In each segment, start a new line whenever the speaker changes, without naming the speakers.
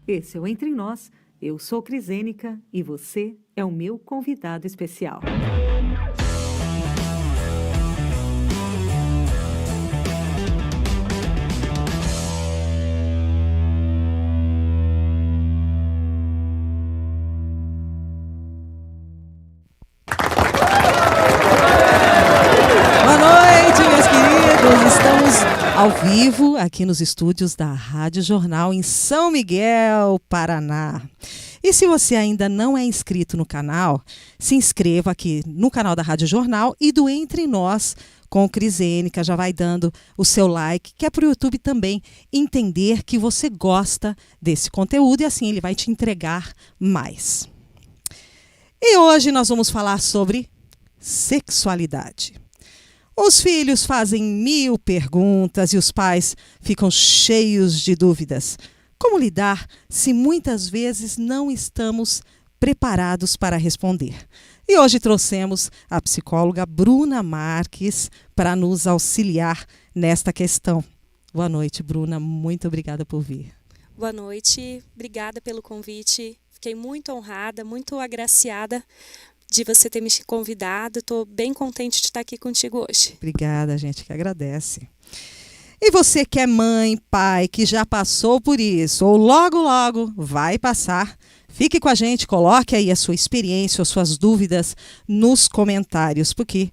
Esse é o Entre Nós. Eu sou Crisênica e você é o meu convidado especial.
Boa noite, meus queridos. Estamos ao vivo aqui nos estúdios da Rádio Jornal em São Miguel, Paraná. E se você ainda não é inscrito no canal, se inscreva aqui no canal da Rádio Jornal e do Entre Nós com Crisênica. Já vai dando o seu like, que é para o YouTube também entender que você gosta desse conteúdo e assim ele vai te entregar mais. E hoje nós vamos falar sobre sexualidade. Os filhos fazem 1000 perguntas e os pais ficam cheios de dúvidas. Como lidar se muitas vezes não estamos preparados para responder? E hoje trouxemos a psicóloga Bruna Marques para nos auxiliar nesta questão. Boa noite, Bruna. Muito obrigada por vir.
Boa noite. Obrigada pelo convite. Fiquei muito honrada, muito agraciada de você ter me convidado. Estou bem contente de estar aqui contigo hoje.
Obrigada, a gente que agradece. E você que é mãe, pai, que já passou por isso, ou logo vai passar, fique com a gente, coloque aí a sua experiência, as suas dúvidas nos comentários, porque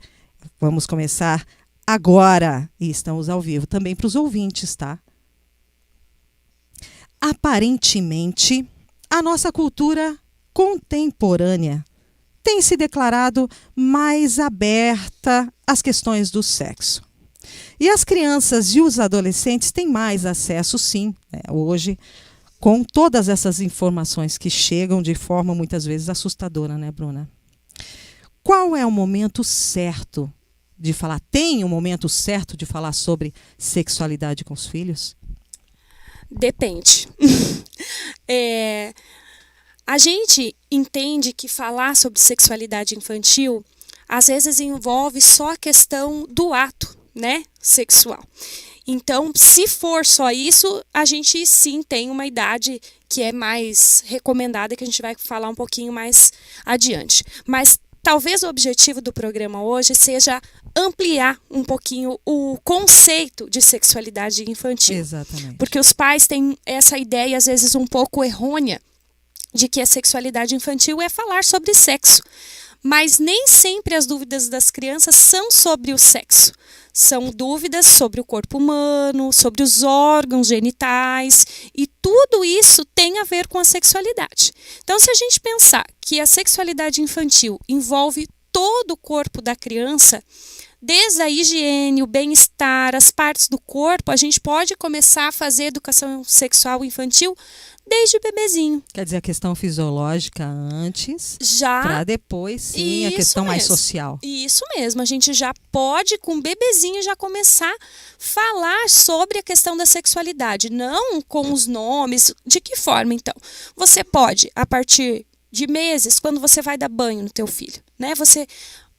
vamos começar agora e estamos ao vivo também para os ouvintes, tá? Aparentemente, a nossa cultura contemporânea tem se declarado mais aberta às questões do sexo. E as crianças e os adolescentes têm mais acesso, sim, né, hoje, com todas essas informações que chegam de forma muitas vezes assustadora, né, Bruna? Qual é o momento certo de falar? Tem um momento certo de falar sobre sexualidade com os filhos?
Depende. A gente entende que falar sobre sexualidade infantil às vezes envolve só a questão do ato, né, sexual. Então, se for só isso, a gente sim tem uma idade que é mais recomendada, que a gente vai falar um pouquinho mais adiante. Mas talvez o objetivo do programa hoje seja ampliar um pouquinho o conceito de sexualidade infantil.
Exatamente.
Porque os pais têm essa ideia, às vezes, um pouco errônea, de que a sexualidade infantil é falar sobre sexo. Mas nem sempre as dúvidas das crianças são sobre o sexo. São dúvidas sobre o corpo humano, sobre os órgãos genitais, e tudo isso tem a ver com a sexualidade. Então, se a gente pensar que a sexualidade infantil envolve todo o corpo da criança, desde a higiene, o bem-estar, as partes do corpo, a gente pode começar a fazer educação sexual infantil desde o bebezinho.
Quer dizer, a questão fisiológica antes,
já
para depois, sim, a questão mais social.
Isso mesmo, a gente já pode, com o bebezinho, já começar a falar sobre a questão da sexualidade, não com os nomes. De que forma, então? Você pode, a partir de meses, quando você vai dar banho no teu filho, né? Você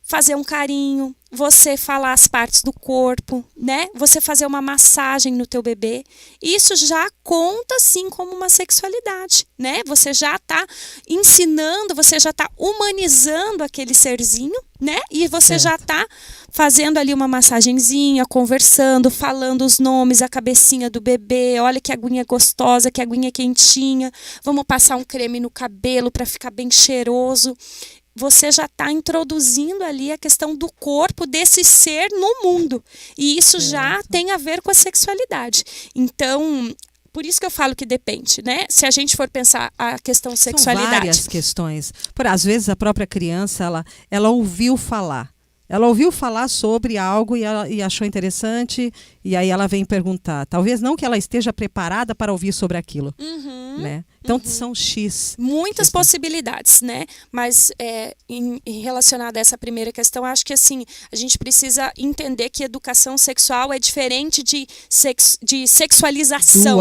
fazer um carinho, você falar as partes do corpo, né? Você fazer uma massagem no teu bebê. Isso já conta, sim, como uma sexualidade, né? Você já está ensinando, você já está humanizando aquele serzinho, né? E você já está fazendo ali uma massagenzinha, conversando, falando os nomes, a cabecinha do bebê. Olha que aguinha gostosa, que aguinha quentinha. Vamos passar um creme no cabelo para ficar bem cheiroso. Você já está introduzindo ali a questão do corpo desse ser no mundo. E isso já tem a ver com a sexualidade. Então, por isso que eu falo que depende, né? Se a gente for pensar a questão sexualidade.
São várias questões. Às vezes a própria criança, ela ouviu falar. Ela ouviu falar sobre algo e achou interessante, e aí ela vem perguntar. Talvez não que ela esteja preparada para ouvir sobre aquilo. Né? Então, são X.
Muitas possibilidades, né? Mas em relacionado a essa primeira questão, acho que assim, a gente precisa entender que educação sexual é diferente de sexualização.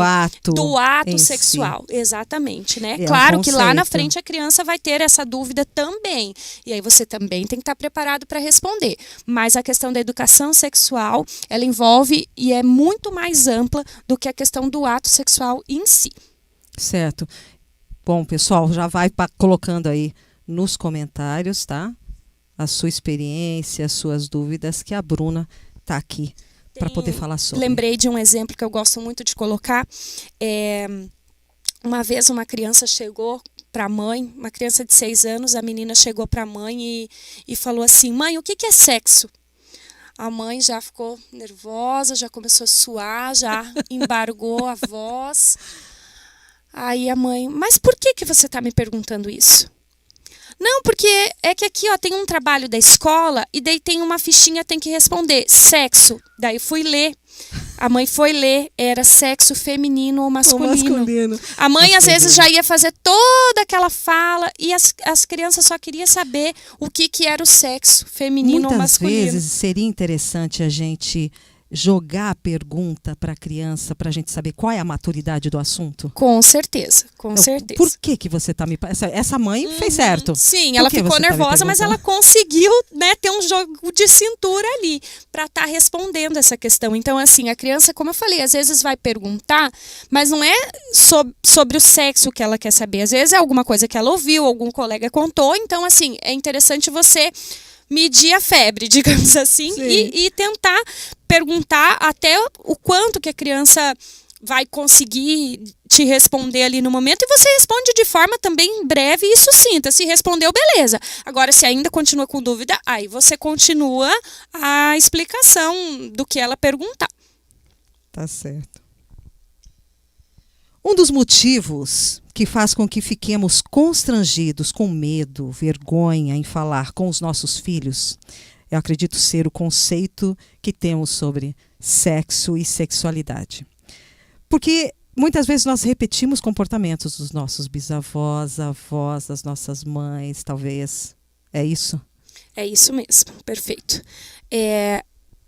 Do ato
sexual. Si. Exatamente, né?
É
claro que lá na frente a criança vai ter essa dúvida também. E aí você também tem que estar preparado para responder. Mas a questão da educação sexual, ela envolve e é muito mais ampla do que a questão do ato sexual em si.
Certo. Bom, pessoal, já vai colocando aí nos comentários, tá? A sua experiência, as suas dúvidas, que a Bruna está aqui para poder falar sobre.
Lembrei de um exemplo que eu gosto muito de colocar. Uma vez uma criança chegou para a mãe, uma criança de 6 anos, a menina chegou para a mãe e falou assim: mãe, o que é sexo? A mãe já ficou nervosa, já começou a suar, já embargou a voz. Aí a mãe: mas por que você está me perguntando isso? Não, porque é que aqui tem um trabalho da escola e daí tem uma fichinha, tem que responder sexo. Daí fui ler. A mãe foi ler, era sexo feminino ou masculino. A mãe às vezes já ia fazer toda aquela fala e as crianças só queriam saber o que era o sexo feminino ou masculino.
Muitas vezes seria interessante a gente jogar a pergunta para a criança, para a gente saber qual é a maturidade do assunto?
Com certeza, com certeza.
Por que você está me... Essa mãe fez certo.
Sim, ela ficou nervosa, mas ela conseguiu, né, ter um jogo de cintura ali para estar respondendo essa questão. Então, assim, a criança, como eu falei, às vezes vai perguntar, mas não é sobre o sexo que ela quer saber. Às vezes é alguma coisa que ela ouviu, algum colega contou. Então, assim, é interessante você medir a febre, digamos assim, e tentar perguntar até o quanto que a criança vai conseguir te responder ali no momento, e você responde de forma também breve e sucinta. Se respondeu, beleza. Agora, se ainda continua com dúvida, aí você continua a explicação do que ela perguntar.
Tá certo. Um dos motivos que faz com que fiquemos constrangidos, com medo, vergonha em falar com os nossos filhos, eu acredito ser o conceito que temos sobre sexo e sexualidade. Porque muitas vezes nós repetimos comportamentos dos nossos bisavós, avós, das nossas mães, talvez. É isso?
É isso mesmo, perfeito.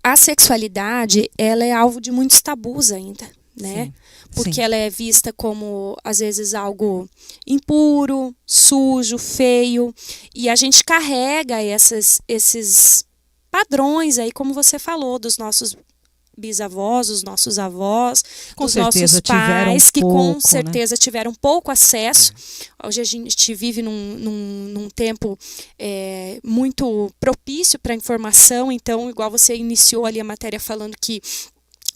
A sexualidade, ela é alvo de muitos tabus ainda, né?
Sim.
Porque
Sim.
ela é vista como, às vezes, algo impuro, sujo, feio. E a gente carrega esses padrões aí, como você falou, dos nossos bisavós, dos nossos avós, dos nossos pais, que com certeza tiveram pouco acesso. Hoje a gente vive num tempo muito propício para a informação. Então, igual você iniciou ali a matéria falando que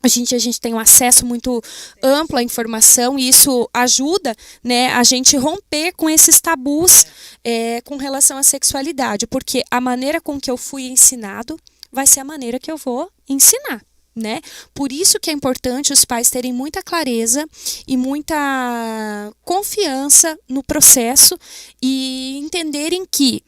a gente tem um acesso muito amplo à informação, e isso ajuda, né, a gente romper com esses tabus com relação à sexualidade, porque a maneira com que eu fui ensinado vai ser a maneira que eu vou ensinar, né? Por isso que é importante os pais terem muita clareza e muita confiança no processo e entenderem que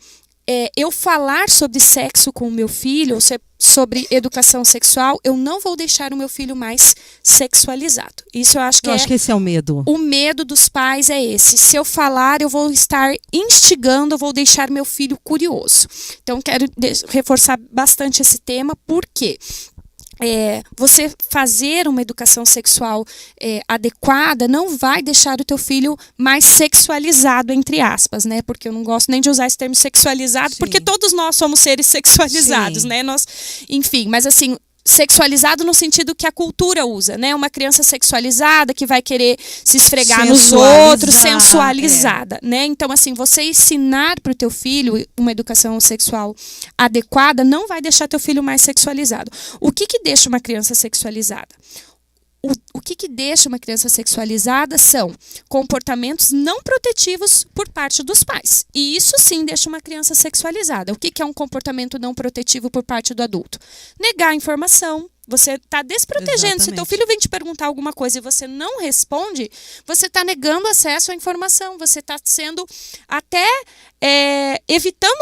eu falar sobre sexo com o meu filho, ou sobre educação sexual, eu não vou deixar o meu filho mais sexualizado. Isso eu acho que
acho que esse é o medo.
O medo dos pais é esse. Se eu falar, eu vou estar instigando, eu vou deixar meu filho curioso. Então, quero reforçar bastante esse tema, porque você fazer uma educação sexual adequada não vai deixar o teu filho mais sexualizado, entre aspas, né? Porque eu não gosto nem de usar esse termo sexualizado,
Sim.
porque todos nós somos seres sexualizados,
Sim.
né? Enfim, mas assim, sexualizado no sentido que a cultura usa, né? Uma criança sexualizada que vai querer se esfregar nos outros, sensualizada, né? Então, assim, você ensinar para o teu filho uma educação sexual adequada não vai deixar teu filho mais sexualizado. O que deixa uma criança sexualizada? O que deixa uma criança sexualizada são comportamentos não protetivos por parte dos pais. E isso sim deixa uma criança sexualizada. O que é um comportamento não protetivo por parte do adulto? Negar a informação. Você está desprotegendo.
Exatamente.
Se teu filho vem te perguntar alguma coisa e você não responde, você está negando acesso à informação. Você está sendo até evitando.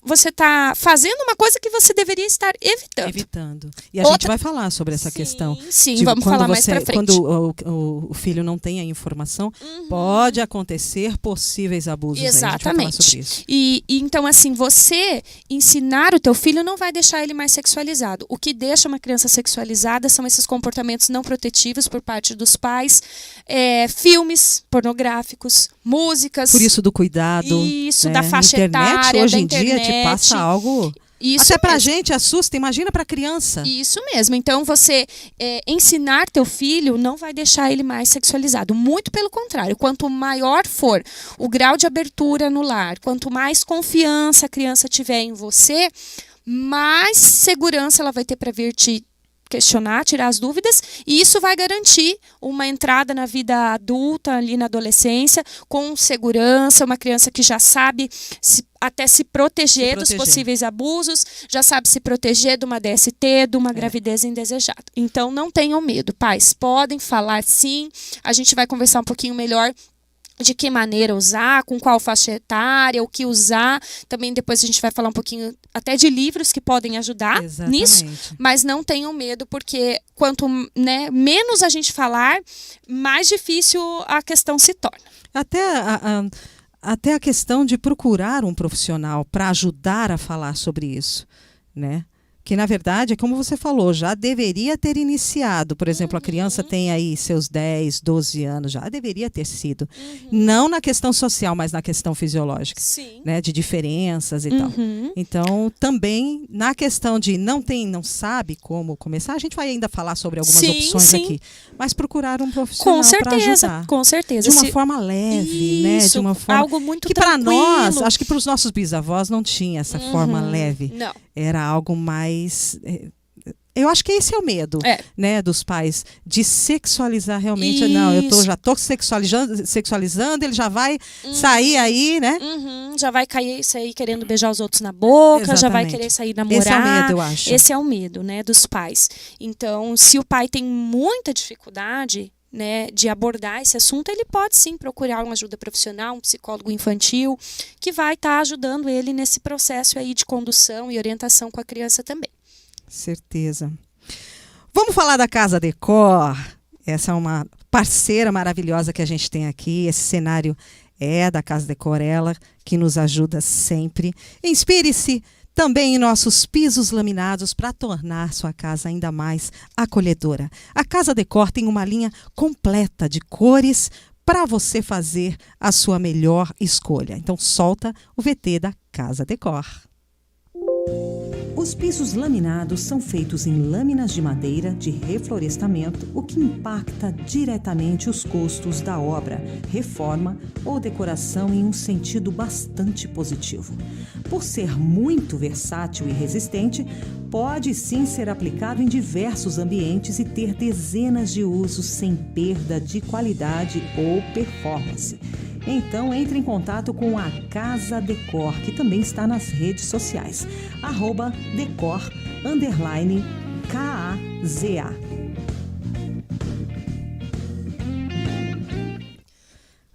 Você tá fazendo uma coisa que você deveria estar evitando.
E a gente vai falar sobre essa questão.
Sim, vamos falar mais para frente.
Quando o filho não tem a informação, pode acontecer possíveis abusos.
Exatamente.
Aí, a gente vai falar sobre isso.
E então, assim, você ensinar o teu filho não vai deixar ele mais sexualizado. O que deixa uma criança sexualizada são esses comportamentos não protetivos por parte dos pais, filmes pornográficos, músicas.
Por isso do cuidado.
Isso, da faixa
internet,
etária,
hoje
da
em
internet.
dia te passa algo
Isso
Até pra
mesmo.
gente assusta, imagina pra criança.
Isso mesmo. Então, você ensinar teu filho não vai deixar ele mais sexualizado. Muito pelo contrário. Quanto maior for o grau de abertura no lar, quanto mais confiança a criança tiver em você, mais segurança ela vai ter para vir te questionar, tirar as dúvidas, e isso vai garantir uma entrada na vida adulta, ali na adolescência, com segurança, uma criança que já sabe até se proteger dos possíveis abusos, já sabe se proteger de uma DST, de uma gravidez indesejada. Então, não tenham medo, pais, podem falar sim, a gente vai conversar um pouquinho melhor de que maneira usar, com qual faixa etária, o que usar. Também depois a gente vai falar um pouquinho até de livros que podem ajudar nisso, mas não tenham medo, porque quanto menos a gente falar, mais difícil a questão se torna.
Até a questão de procurar um profissional para ajudar a falar sobre isso, né? Que, na verdade, é como você falou, já deveria ter iniciado. Por exemplo, a criança tem aí seus 10, 12 anos, já deveria ter sido. Não na questão social, mas na questão fisiológica.
Sim.
Né, de diferenças e tal. Então, também, na questão de não sabe como começar, a gente vai ainda falar sobre algumas opções aqui. Mas procurar um profissional para ajudar.
Com certeza.
De uma forma leve, né? De uma forma
algo muito
que para
tranquilo.
nós, acho que para os nossos bisavós não tinha essa forma leve.
Não.
Era algo mais... Eu acho que esse é o medo, né, dos pais, de sexualizar realmente.
Isso.
Não, já estou sexualizando, ele já vai sair aí, né?
Já vai sair querendo beijar os outros na boca,
Exatamente.
Já vai querer sair namorar.
Esse é o medo, eu acho.
Esse é o medo, né, dos pais. Então, se o pai tem muita dificuldade, né, de abordar esse assunto, ele pode sim procurar uma ajuda profissional, um psicólogo infantil, que vai estar ajudando ele nesse processo aí de condução e orientação com a criança também.
Certeza. Vamos falar da Casa Decor. Essa é uma parceira maravilhosa que a gente tem aqui. Esse cenário é da Casa Decor, ela que nos ajuda sempre. Inspire-se também em nossos pisos laminados para tornar sua casa ainda mais acolhedora. A Casa Decor tem uma linha completa de cores para você fazer a sua melhor escolha. Então solta o VT da Casa Decor.
Os pisos laminados são feitos em lâminas de madeira de reflorestamento, o que impacta diretamente os custos da obra, reforma ou decoração em um sentido bastante positivo. Por ser muito versátil e resistente, pode sim ser aplicado em diversos ambientes e ter dezenas de usos sem perda de qualidade ou performance. Então, entre em contato com a Casa Decor, que também está nas redes sociais. @decor_KAZA.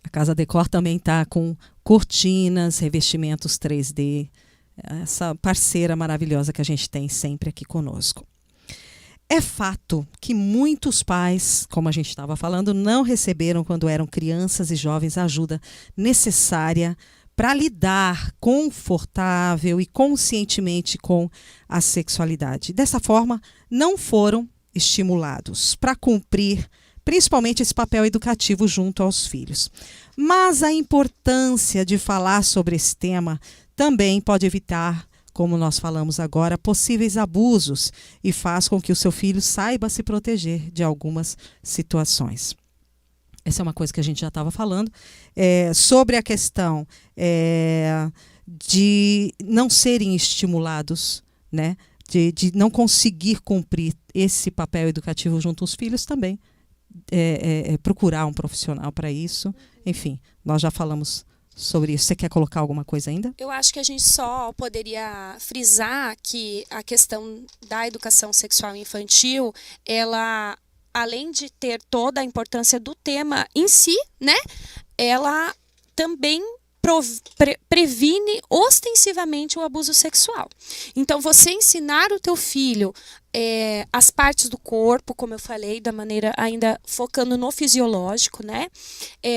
A Casa Decor também está com cortinas, revestimentos 3D. Essa parceira maravilhosa que a gente tem sempre aqui conosco. É fato que muitos pais, como a gente estava falando, não receberam quando eram crianças e jovens a ajuda necessária para lidar confortável e conscientemente com a sexualidade. Dessa forma, não foram estimulados para cumprir principalmente esse papel educativo junto aos filhos. Mas a importância de falar sobre esse tema também pode evitar, como nós falamos agora, possíveis abusos e faz com que o seu filho saiba se proteger de algumas situações. Essa é uma coisa que a gente já estava falando. Sobre a questão de não serem estimulados, né? De não conseguir cumprir esse papel educativo junto aos filhos também. Procurar um profissional para isso. Enfim, nós já falamos sobre isso. Você quer colocar alguma coisa ainda?
Eu acho que a gente só poderia frisar que a questão da educação sexual infantil, ela, além de ter toda a importância do tema em si, né, ela também previne ostensivamente o abuso sexual. Então, você ensinar o teu filho as partes do corpo, como eu falei, da maneira ainda focando no fisiológico, né,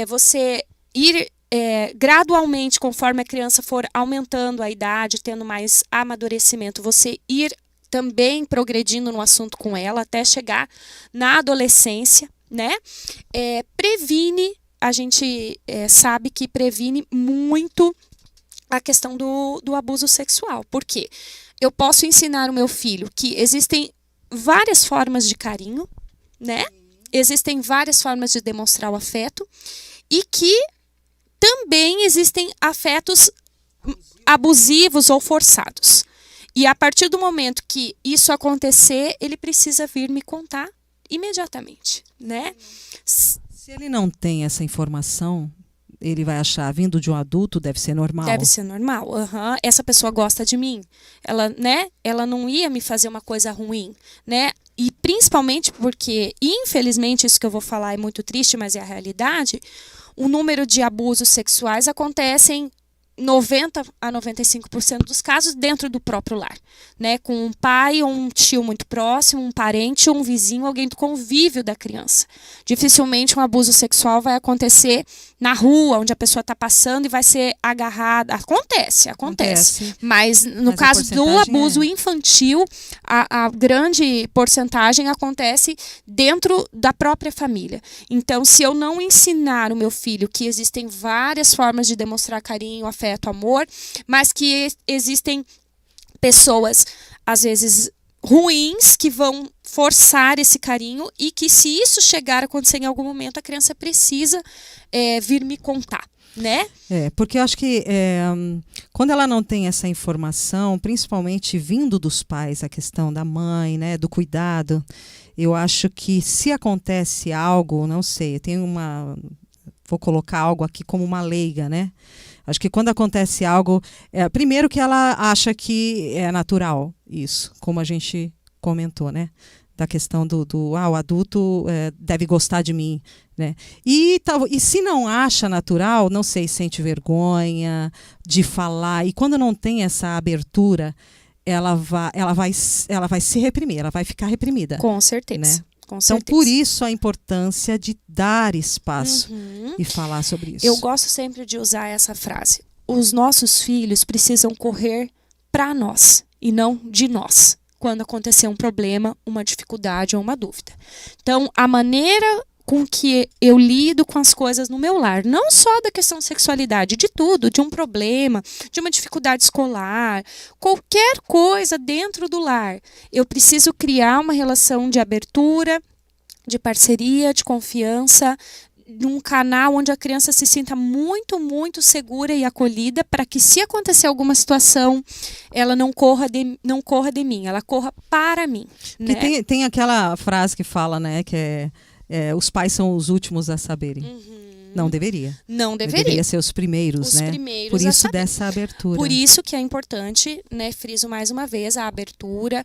você ir gradualmente, conforme a criança for aumentando a idade, tendo mais amadurecimento, você ir também progredindo no assunto com ela até chegar na adolescência, né? Previne, a gente sabe que previne muito a questão do abuso sexual. Por quê? eu posso ensinar o meu filho que existem várias formas de carinho, né? Existem várias formas de demonstrar o afeto e que também existem afetos abusivos ou forçados. E a partir do momento que isso acontecer, ele precisa vir me contar imediatamente, né?
Se ele não tem essa informação, ele vai achar, vindo de um adulto, deve ser normal.
Deve ser normal. Uhum. Essa pessoa gosta de mim. Ela, né? Ela não ia me fazer uma coisa ruim, né? E principalmente porque, infelizmente, isso que eu vou falar é muito triste, mas é a realidade, o número de abusos sexuais acontecem 90 a 95% dos casos dentro do próprio lar, né? Com um pai ou um tio muito próximo, um parente ou um vizinho, alguém do convívio da criança. Dificilmente um abuso sexual vai acontecer na rua, onde a pessoa está passando e vai ser agarrada. Acontece. Mas no caso do abuso infantil, a grande porcentagem acontece dentro da própria família. Então, se eu não ensinar o meu filho que existem várias formas de demonstrar carinho, afeto, amor, mas que existem pessoas, às vezes, ruins que vão forçar esse carinho e que, se isso chegar a acontecer em algum momento, a criança precisa vir me contar, né?
Porque eu acho que quando ela não tem essa informação, principalmente vindo dos pais, a questão da mãe, né, do cuidado, eu acho que se acontece algo, não sei, vou colocar algo aqui como uma leiga, né? Acho que quando acontece algo, primeiro que ela acha que é natural isso, como a gente comentou, né? Da questão o adulto deve gostar de mim, né? E se não acha natural, não sei, sente vergonha de falar. E quando não tem essa abertura, ela vai se reprimir, ela vai ficar reprimida.
Com certeza.
Né? Então, por isso a importância de dar espaço e falar sobre isso.
Eu gosto sempre de usar essa frase. Os nossos filhos precisam correr para nós e não de nós, quando acontecer um problema, uma dificuldade ou uma dúvida. Então, a maneira com que eu lido com as coisas no meu lar, não só da questão de sexualidade, de tudo, de um problema, de uma dificuldade escolar, qualquer coisa dentro do lar, eu preciso criar uma relação de abertura, de parceria, de confiança, num canal onde a criança se sinta muito, muito segura e acolhida, para que, se acontecer alguma situação, ela não corra de mim, ela corra para mim. Né?
Tem aquela frase que fala, né, que os pais são os últimos a saberem. Não deveria.
Não deveria.
Deveria ser os primeiros, né? Por isso dessa abertura.
Por isso que é importante, né, friso mais uma vez, a abertura,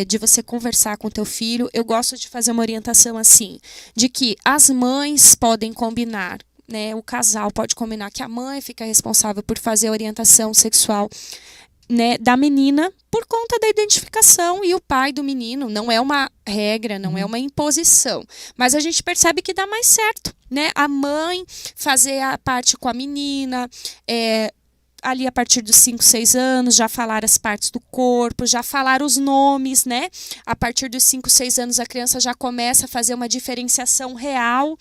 de você conversar com o teu filho. Eu gosto de fazer uma orientação assim, de que as mães podem combinar, né, o casal pode combinar que a mãe fica responsável por fazer a orientação sexual, né, da menina, por conta da identificação, e o pai do menino. Não é uma regra, não é uma imposição, mas a gente percebe que dá mais certo, né? A mãe fazer a parte com a menina, ali a partir dos 5, 6 anos, já falar as partes do corpo, já falar os nomes, né? A partir dos 5, 6 anos a criança já começa a fazer uma diferenciação real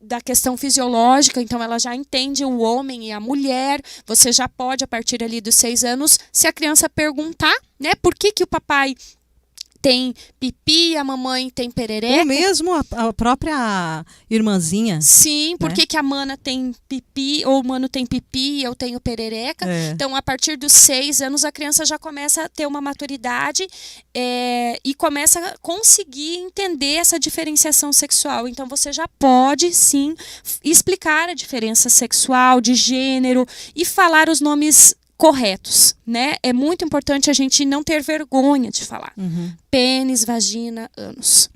da questão fisiológica, então ela já entende o homem e a mulher. Você já pode, a partir ali dos 6 anos, se a criança perguntar, né, por que o papai tem pipi, a mamãe tem perereca.
Ou mesmo a própria irmãzinha.
Sim, por que a mana tem pipi, ou o mano tem pipi e eu tenho perereca. Então, a partir dos 6 anos, a criança já começa a ter uma maturidade e começa a conseguir entender essa diferenciação sexual. Então, você já pode, sim, explicar a diferença sexual, de gênero, e falar os nomes corretos, né? É muito importante a gente não ter vergonha de falar. Pênis, vagina, ânus.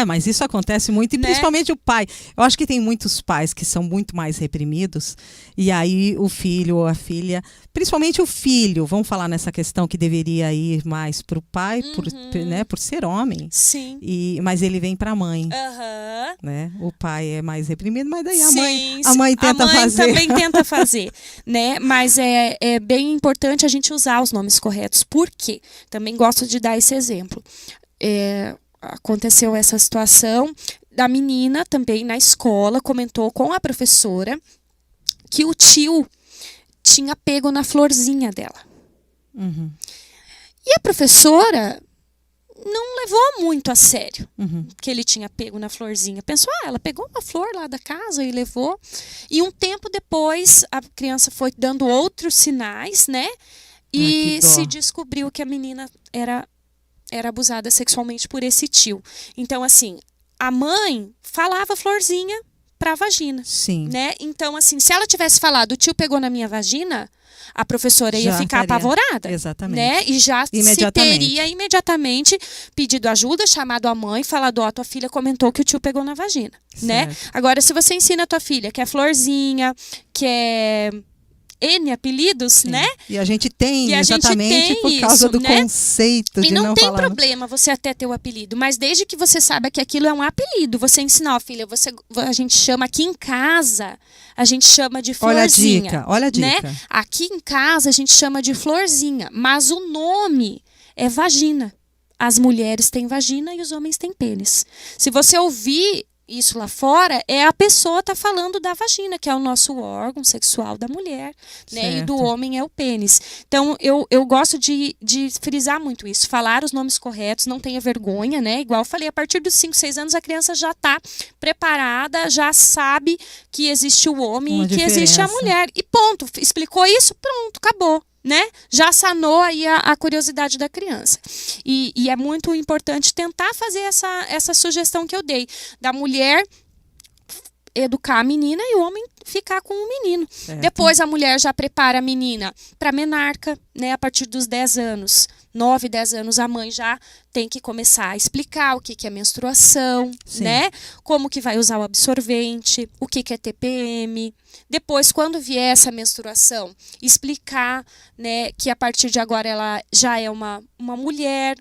Mas isso acontece muito, e principalmente o pai. Eu acho que tem muitos pais que são muito mais reprimidos, e aí o filho ou a filha, principalmente o filho, vamos falar nessa questão que deveria ir mais para o pai, por ser homem.
Sim.
Mas ele vem para a mãe. Né? O pai é mais reprimido, mas daí a mãe tenta fazer.
A mãe também tenta fazer, né? Mas é bem importante a gente usar os nomes corretos. Por quê? Também gosto de dar esse exemplo. Aconteceu essa situação da menina também na escola, comentou com a professora que o tio tinha pego na florzinha dela. E a professora não levou muito a sério
Uhum.
que ele tinha pego na florzinha. Pensou, ela pegou uma flor lá da casa e levou. E um tempo depois, a criança foi dando outros sinais, né? E
que dó.
se descobriu que a menina era abusada sexualmente por esse tio. Então, assim, a mãe falava florzinha pra vagina,
Sim.
né? Então, assim, se ela tivesse falado, o tio pegou na minha vagina, a professora ia
Já
ficar
faria.
apavorada.
Exatamente.
Né? E já se
Imediatamente.
teria imediatamente pedido ajuda, chamado a mãe, falado, ó, tua filha comentou que o tio pegou na vagina, né?
Certo.
Agora, se você ensina a tua filha que é florzinha, que é N apelidos,
Sim.
né?
E a gente tem,
E a gente
exatamente
tem
por causa
isso,
do
né?
conceito
E
de
não
não
tem
falar.
problema você até ter o apelido, mas desde que você saiba que aquilo é um apelido, você ensinar, ó, filha, a gente chama aqui em casa, a gente chama de
Olha a
florzinha.
dica, olha a dica.
Né? Aqui em casa a gente chama de florzinha, mas o nome é vagina. As mulheres têm vagina e os homens têm pênis. Se você ouvir isso lá fora, a pessoa tá falando da vagina, que é o nosso órgão sexual da mulher, né? E do
Certo.
homem é o pênis. Então, eu gosto de frisar muito isso. Falar os nomes corretos, não tenha vergonha, né? Igual eu falei, a partir dos 5, 6 anos, a criança já tá preparada, já sabe que existe o homem
Uma
e que existe a
diferença.
mulher. E ponto. Explicou isso, pronto, acabou. Né? Já sanou aí a curiosidade da criança. E é muito importante tentar fazer essa sugestão que eu dei, da mulher educar a menina e o homem ficar com o menino.
Certo.
Depois a mulher já prepara a menina para menarca, né? A partir dos 10 anos, 9, 10 anos, a mãe já tem que começar a explicar o que é menstruação,
Sim.
né? Como que vai usar o absorvente, o que é TPM. Depois, quando vier essa menstruação, explicar, né, que a partir de agora ela já é uma mulher.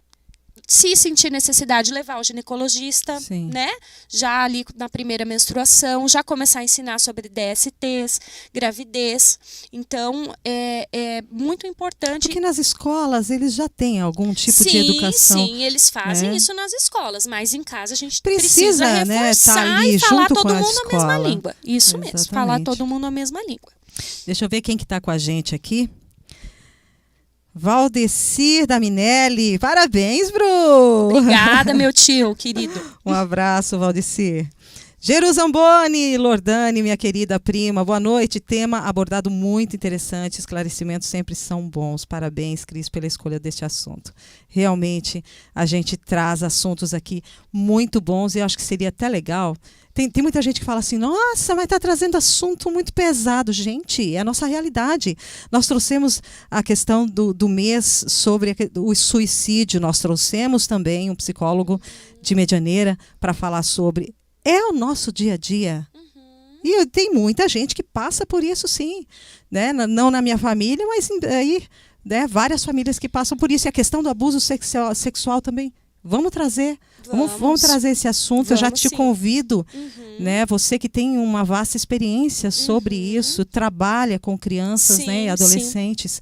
Se sentir necessidade, levar ao ginecologista,
Sim.
né? Já ali na primeira menstruação, já começar a ensinar sobre DSTs, gravidez. Então, é muito importante.
Porque nas escolas eles já têm algum tipo
sim,
de educação.
Sim, eles fazem
né?
isso nas escolas, mas em casa a gente
Precisa,
precisa
né,
reforçar
tá ali
e falar
junto
todo
com a
mundo a mesma
escola.
língua. Isso mesmo, falar
Exatamente.
todo mundo a mesma língua.
Deixa eu ver quem que está com a gente aqui. Valdecir da Minelli. Parabéns, Bru!
Obrigada, meu tio, querido.
Um abraço, Valdecir. Geru Zamboni, Lordane, minha querida prima, boa noite. Tema abordado muito interessante, esclarecimentos sempre são bons. Parabéns, Cris, pela escolha deste assunto. Realmente, a gente traz assuntos aqui muito bons e eu acho que seria até legal. Tem muita gente que fala assim, nossa, mas está trazendo assunto muito pesado. Gente, é a nossa realidade. Nós trouxemos a questão do mês sobre o suicídio, nós trouxemos também um psicólogo de Medianeira para falar sobre... É o nosso dia a dia. E tem muita gente que passa por isso, sim. Né? Não na minha família, mas aí, né? Várias famílias que passam por isso. E a questão do abuso sexual também. Vamos trazer. Vamos trazer esse assunto. Eu já te
sim.
convido. Né? Você que tem uma vasta experiência sobre isso, trabalha com crianças,
Sim,
né? E adolescentes.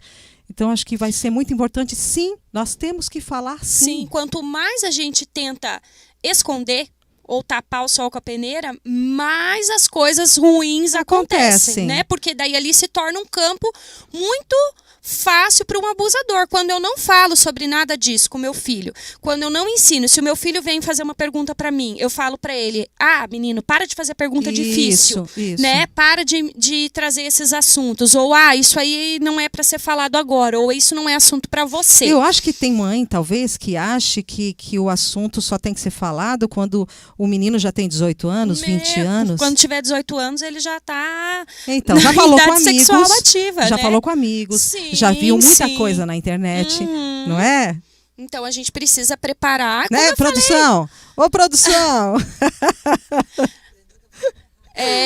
Então, acho que vai ser muito importante. Sim, nós temos que falar sim.
Sim, quanto mais a gente tenta esconder ou tapar o sol com a peneira, mais as coisas ruins acontecem, né? Porque daí ali se torna um campo muito fácil para um abusador. Quando eu não falo sobre nada disso com meu filho, quando eu não ensino, se o meu filho vem fazer uma pergunta para mim, eu falo para ele, menino, para de fazer pergunta difícil,
isso.
né? Para de trazer esses assuntos, ou isso aí não é para ser falado agora, ou isso não é assunto para você.
Eu acho que tem mãe, talvez, que ache que o assunto só tem que ser falado quando o menino já tem 18 anos, 20 anos.
Quando tiver 18 anos, ele já está
então, já falou com amigos,
sexual ativa,
já
né?
falou com amigos,
Sim,
já viu muita
sim.
coisa na internet, não é?
Então a gente precisa preparar.
Né, produção? Ô, produção!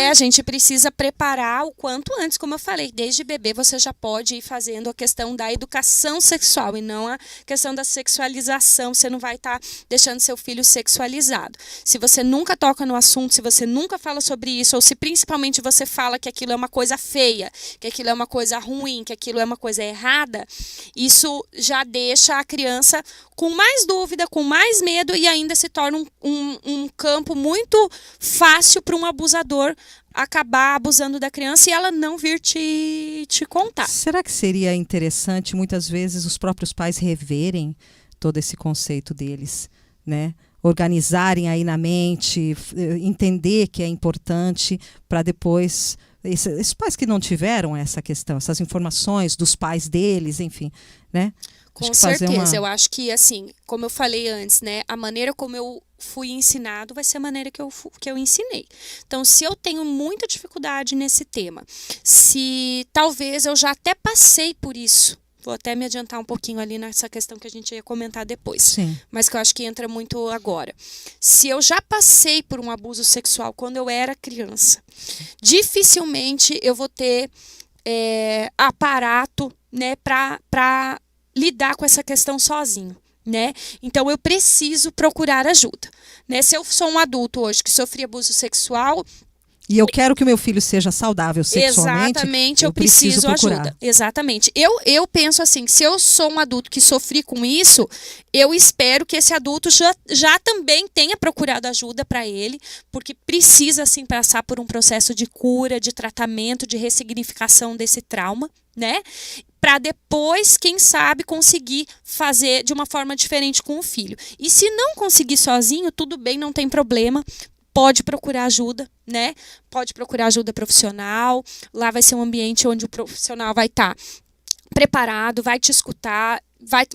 A gente precisa preparar o quanto antes, como eu falei, desde bebê você já pode ir fazendo a questão da educação sexual e não a questão da sexualização. Você não vai estar deixando seu filho sexualizado. Se você nunca toca no assunto, se você nunca fala sobre isso, ou se principalmente você fala que aquilo é uma coisa feia, que aquilo é uma coisa ruim, que aquilo é uma coisa errada, isso já deixa a criança com mais dúvida, com mais medo e ainda se torna um campo muito fácil para um abusador abusador acabar abusando da criança e ela não vir te contar.
Será que seria interessante, muitas vezes, os próprios pais reverem todo esse conceito deles, né? Organizarem aí na mente, entender que é importante para depois... Esses pais que não tiveram essa questão, essas informações dos pais deles, enfim, né?
Com certeza, eu acho que, assim, como eu falei antes, né, a maneira como eu fui ensinado vai ser a maneira que eu ensinei. Então, se eu tenho muita dificuldade nesse tema, se talvez eu já até passei por isso, vou até me adiantar um pouquinho ali nessa questão que a gente ia comentar depois,
Sim.
mas que eu acho que entra muito agora. Se eu já passei por um abuso sexual quando eu era criança, dificilmente eu vou ter aparato, né, para lidar com essa questão sozinho, né? Então eu preciso procurar ajuda, né? Se eu sou um adulto hoje que sofri abuso sexual
e eu quero que o meu filho seja saudável sexualmente,
exatamente, eu preciso ajuda. Exatamente. Eu penso assim, se eu sou um adulto que sofri com isso, eu espero que esse adulto já também tenha procurado ajuda para ele, porque precisa assim passar por um processo de cura, de tratamento, de ressignificação desse trauma, né? Para depois, quem sabe, conseguir fazer de uma forma diferente com o filho. E se não conseguir sozinho, tudo bem, não tem problema. Pode procurar ajuda, né? Pode procurar ajuda profissional. Lá vai ser um ambiente onde o profissional vai estar preparado, vai te escutar,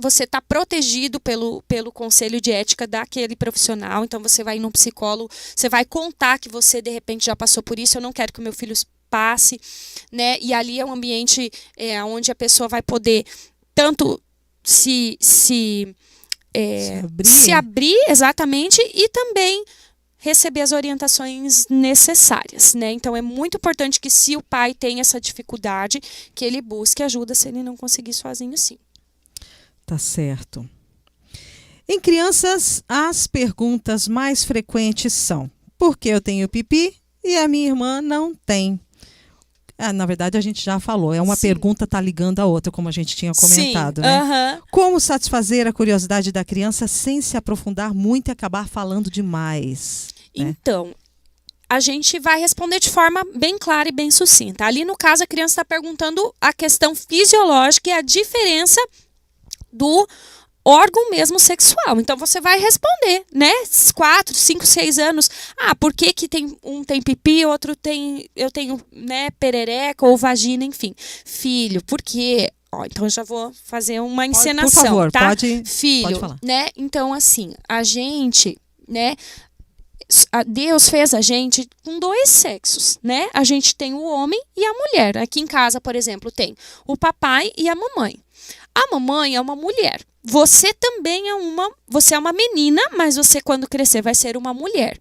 você está protegido pelo conselho de ética daquele profissional. Então, você vai ir num psicólogo, você vai contar que você, de repente, já passou por isso. Eu não quero que o meu filho passe, né? E ali é um ambiente onde a pessoa vai poder tanto se abrir, exatamente, e também receber as orientações necessárias, né? Então é muito importante que, se o pai tem essa dificuldade, que ele busque ajuda se ele não conseguir sozinho, sim.
Tá certo. Em crianças, as perguntas mais frequentes são: por que eu tenho pipi e a minha irmã não tem? Na verdade, a gente já falou. É uma pergunta tá ligando a outra, como a gente tinha comentado, né? Como satisfazer a curiosidade da criança sem se aprofundar muito e acabar falando demais? Né?
Então, a gente vai responder de forma bem clara e bem sucinta. Ali, no caso, a criança está perguntando a questão fisiológica e a diferença do órgão mesmo sexual. Então, você vai responder, né? 4, 5, 6 anos. Por que um tem pipi, outro tem... Eu tenho, né, perereca ou vagina, enfim. Filho, por quê? Então, eu já vou fazer uma encenação,
por favor,
tá?
Filho,
pode falar. Né? Então, assim, a gente, né... Deus fez a gente com 2 sexos, né? A gente tem o homem e a mulher. Aqui em casa, por exemplo, tem o papai e a mamãe. A mamãe é uma mulher. Você também você é uma menina, mas você, quando crescer, vai ser uma mulher.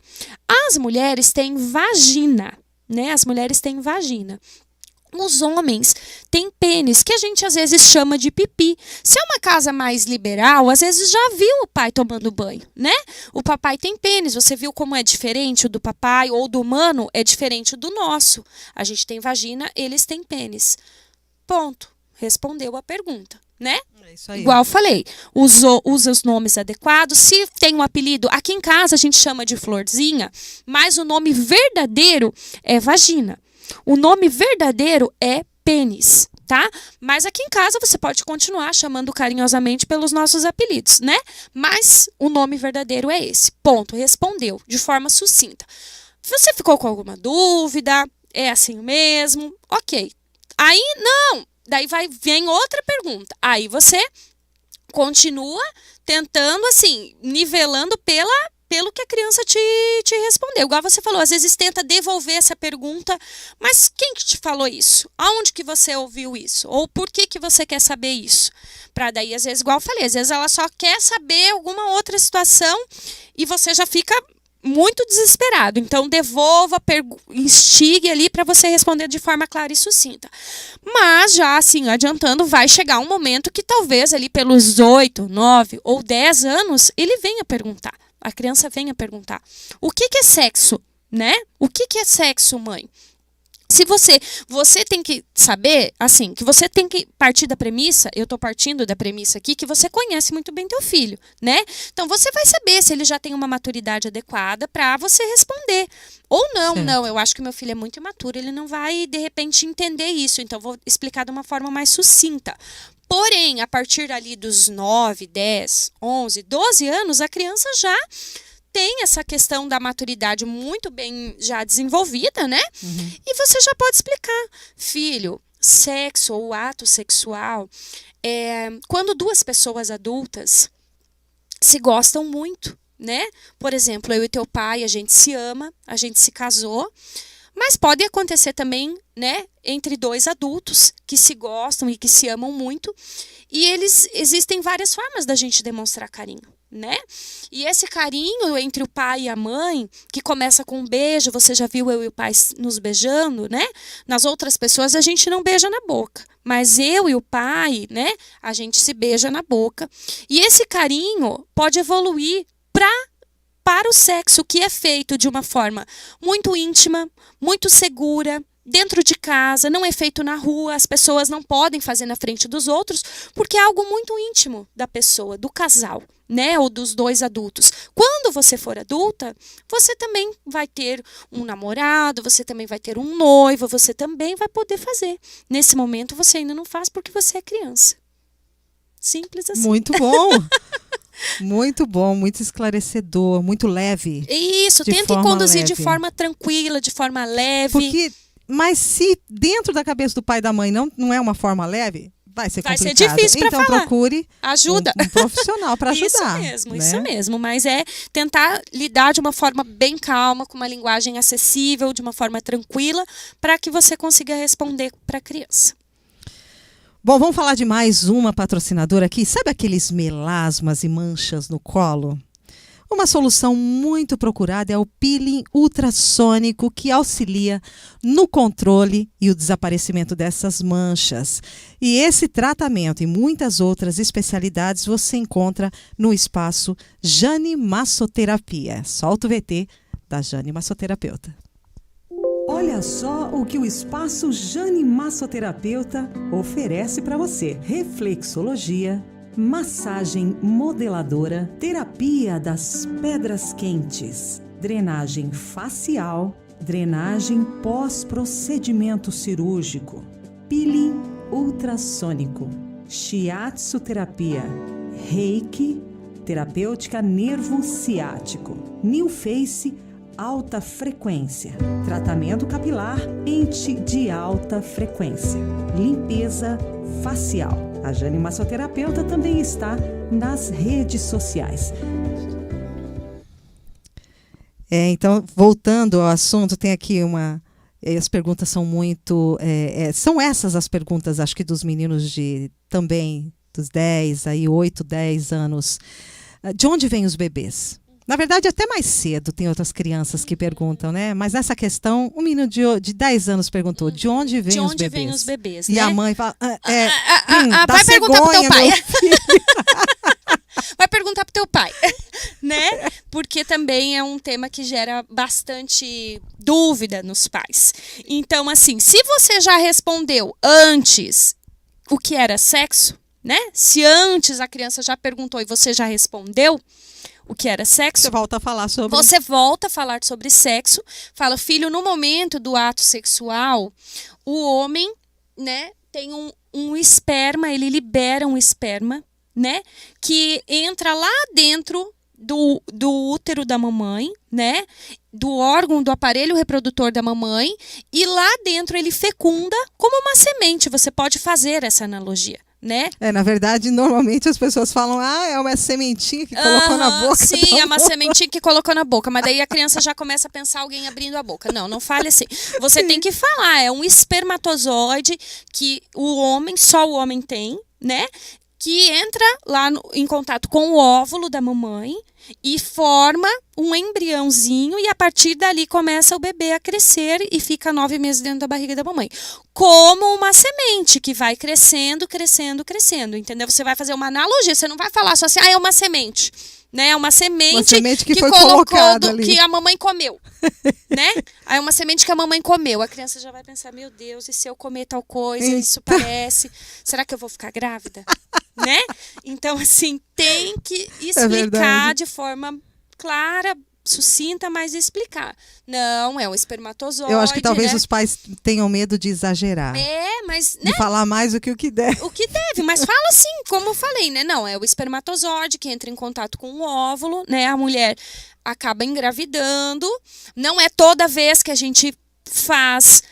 As mulheres têm vagina, né? As mulheres têm vagina. Os homens têm pênis, que a gente às vezes chama de pipi. Se é uma casa mais liberal, às vezes já viu o pai tomando banho, né? O papai tem pênis. Você viu como é diferente o do papai ou do humano? É diferente do nosso. A gente tem vagina, eles têm pênis. Ponto. Respondeu a pergunta, né?
É isso aí.
Igual eu falei, usa os nomes adequados. Se tem um apelido, aqui em casa a gente chama de florzinha, mas o nome verdadeiro é vagina. O nome verdadeiro é pênis, tá? Mas aqui em casa você pode continuar chamando carinhosamente pelos nossos apelidos, né? Mas o nome verdadeiro é esse. Ponto. Respondeu de forma sucinta. Você ficou com alguma dúvida? É assim mesmo? Ok. Aí, não. Daí vem outra pergunta. Aí você continua tentando, assim, nivelando pelo que a criança te respondeu. Igual você falou, às vezes tenta devolver essa pergunta, mas quem que te falou isso? Aonde que você ouviu isso? Ou por que você quer saber isso? Para daí, às vezes, igual eu falei, às vezes ela só quer saber alguma outra situação e você já fica muito desesperado. Então, devolva, instigue ali para você responder de forma clara e sucinta. Mas, já assim, adiantando, vai chegar um momento que talvez ali pelos 8, 9 ou 10 anos, ele venha perguntar. A criança venha perguntar: o que é sexo, né? O que é sexo, mãe? Você tem que saber, assim, que você tem que partir da premissa, eu estou partindo da premissa aqui, que você conhece muito bem teu filho, né? Então, você vai saber se ele já tem uma maturidade adequada para você responder. Ou não,
Certo.
não, eu acho que meu filho é muito imaturo, ele não vai, de repente, entender isso. Então, vou explicar de uma forma mais sucinta. Porém, a partir ali dos 9, 10, 11, 12 anos, a criança já tem essa questão da maturidade muito bem já desenvolvida, né? E você já pode explicar. Filho, sexo ou ato sexual, quando duas pessoas adultas se gostam muito, né? Por exemplo, eu e teu pai, a gente se ama, a gente se casou, mas pode acontecer também, né, entre dois adultos que se gostam e que se amam muito, e existem várias formas da gente demonstrar carinho, né? E esse carinho entre o pai e a mãe, que começa com um beijo, você já viu eu e o pai nos beijando, né? Nas outras pessoas a gente não beija na boca, mas eu e o pai, né, a gente se beija na boca. E esse carinho pode evoluir para o sexo, que é feito de uma forma muito íntima, muito segura, dentro de casa, não é feito na rua, as pessoas não podem fazer na frente dos outros, porque é algo muito íntimo da pessoa, do casal, né, ou dos dois adultos. Quando você for adulta, você também vai ter um namorado, você também vai ter um noivo, você também vai poder fazer. Nesse momento, você ainda não faz porque você é criança. Simples assim.
Muito bom. Muito bom, muito esclarecedor, muito leve.
Isso,
De
tenta
forma
conduzir de
leve.
forma tranquila, de forma leve.
Mas se dentro da cabeça do pai e da mãe não é uma forma leve, vai ser
Vai ser
complicado.
difícil pra
então
falar.
procure
Ajuda.
um profissional para ajudar.
Isso
né?
mesmo. Mas é tentar lidar de uma forma bem calma, com uma linguagem acessível, de uma forma tranquila, para que você consiga responder para a criança.
Bom, vamos falar de mais uma patrocinadora aqui. Sabe aqueles melasmas e manchas no colo? Uma solução muito procurada é o peeling ultrassônico, que auxilia no controle e o desaparecimento dessas manchas. E esse tratamento e muitas outras especialidades você encontra no espaço Jane Massoterapia. Solta o VT da Jane Massoterapeuta.
Olha só o que o Espaço Jane Massoterapeuta oferece para você. Reflexologia, massagem modeladora, terapia das pedras quentes, drenagem facial, drenagem pós-procedimento cirúrgico, peeling ultrassônico, shiatsu terapia, reiki, terapêutica nervo ciático, new face alta frequência, tratamento capilar ente de alta frequência, limpeza facial. A Jane Massoterapeuta também está nas redes sociais.
Então, voltando ao assunto, tem aqui as perguntas são muito... são essas as perguntas, acho que dos meninos também dos 10, 8, 10 anos. De onde vêm os bebês? Na verdade, até mais cedo tem outras crianças que perguntam, né? Mas nessa questão, um menino de 10 anos perguntou de onde vêm os bebês?
De onde vêm os bebês,
E
né?
a mãe fala,
vai perguntar pro teu pai.
meu filho.
Vai perguntar pro teu pai, né? Porque também é um tema que gera bastante dúvida nos pais. Então, assim, se você já respondeu antes o que era sexo, né? Se antes a criança já perguntou e você já respondeu o que era sexo,
Você volta a falar sobre...
Você volta a falar sobre sexo, fala, filho, no momento do ato sexual, o homem, né, tem um esperma, ele libera um esperma, né, que entra lá dentro do útero da mamãe, né, do órgão, do aparelho reprodutor da mamãe, e lá dentro ele fecunda como uma semente. Você pode fazer essa analogia, né?
Na verdade, normalmente as pessoas falam, é uma sementinha que colocou na boca.
Sim, é uma sementinha que colocou na boca, mas daí a criança já começa a pensar alguém abrindo a boca. Não fale assim. Você tem que falar, é um espermatozoide que só o homem tem, né? Que entra lá em contato com o óvulo da mamãe e forma um embriãozinho, e a partir dali começa o bebê a crescer e fica 9 meses dentro da barriga da mamãe. Como uma semente que vai crescendo, crescendo, crescendo, entendeu? Você vai fazer uma analogia, você não vai falar só assim, é uma semente. né? Uma semente
que foi
colocou
colocada ali.
que a mamãe comeu, né? Aí uma semente que a mamãe comeu. A criança já vai pensar, meu Deus, e se eu comer tal coisa, isso parece... Será que eu vou ficar grávida? Né? Então, assim, tem que explicar de forma clara, sucinta, mas explicar. Não, é um espermatozoide.
Eu acho que talvez
né?
os pais tenham medo de exagerar.
Mas...
De falar mais do que o que deve.
O que deve, mas fala assim, como eu falei, né? Não, é o espermatozoide que entra em contato com o óvulo, né? A mulher acaba engravidando. Não é toda vez que a gente faz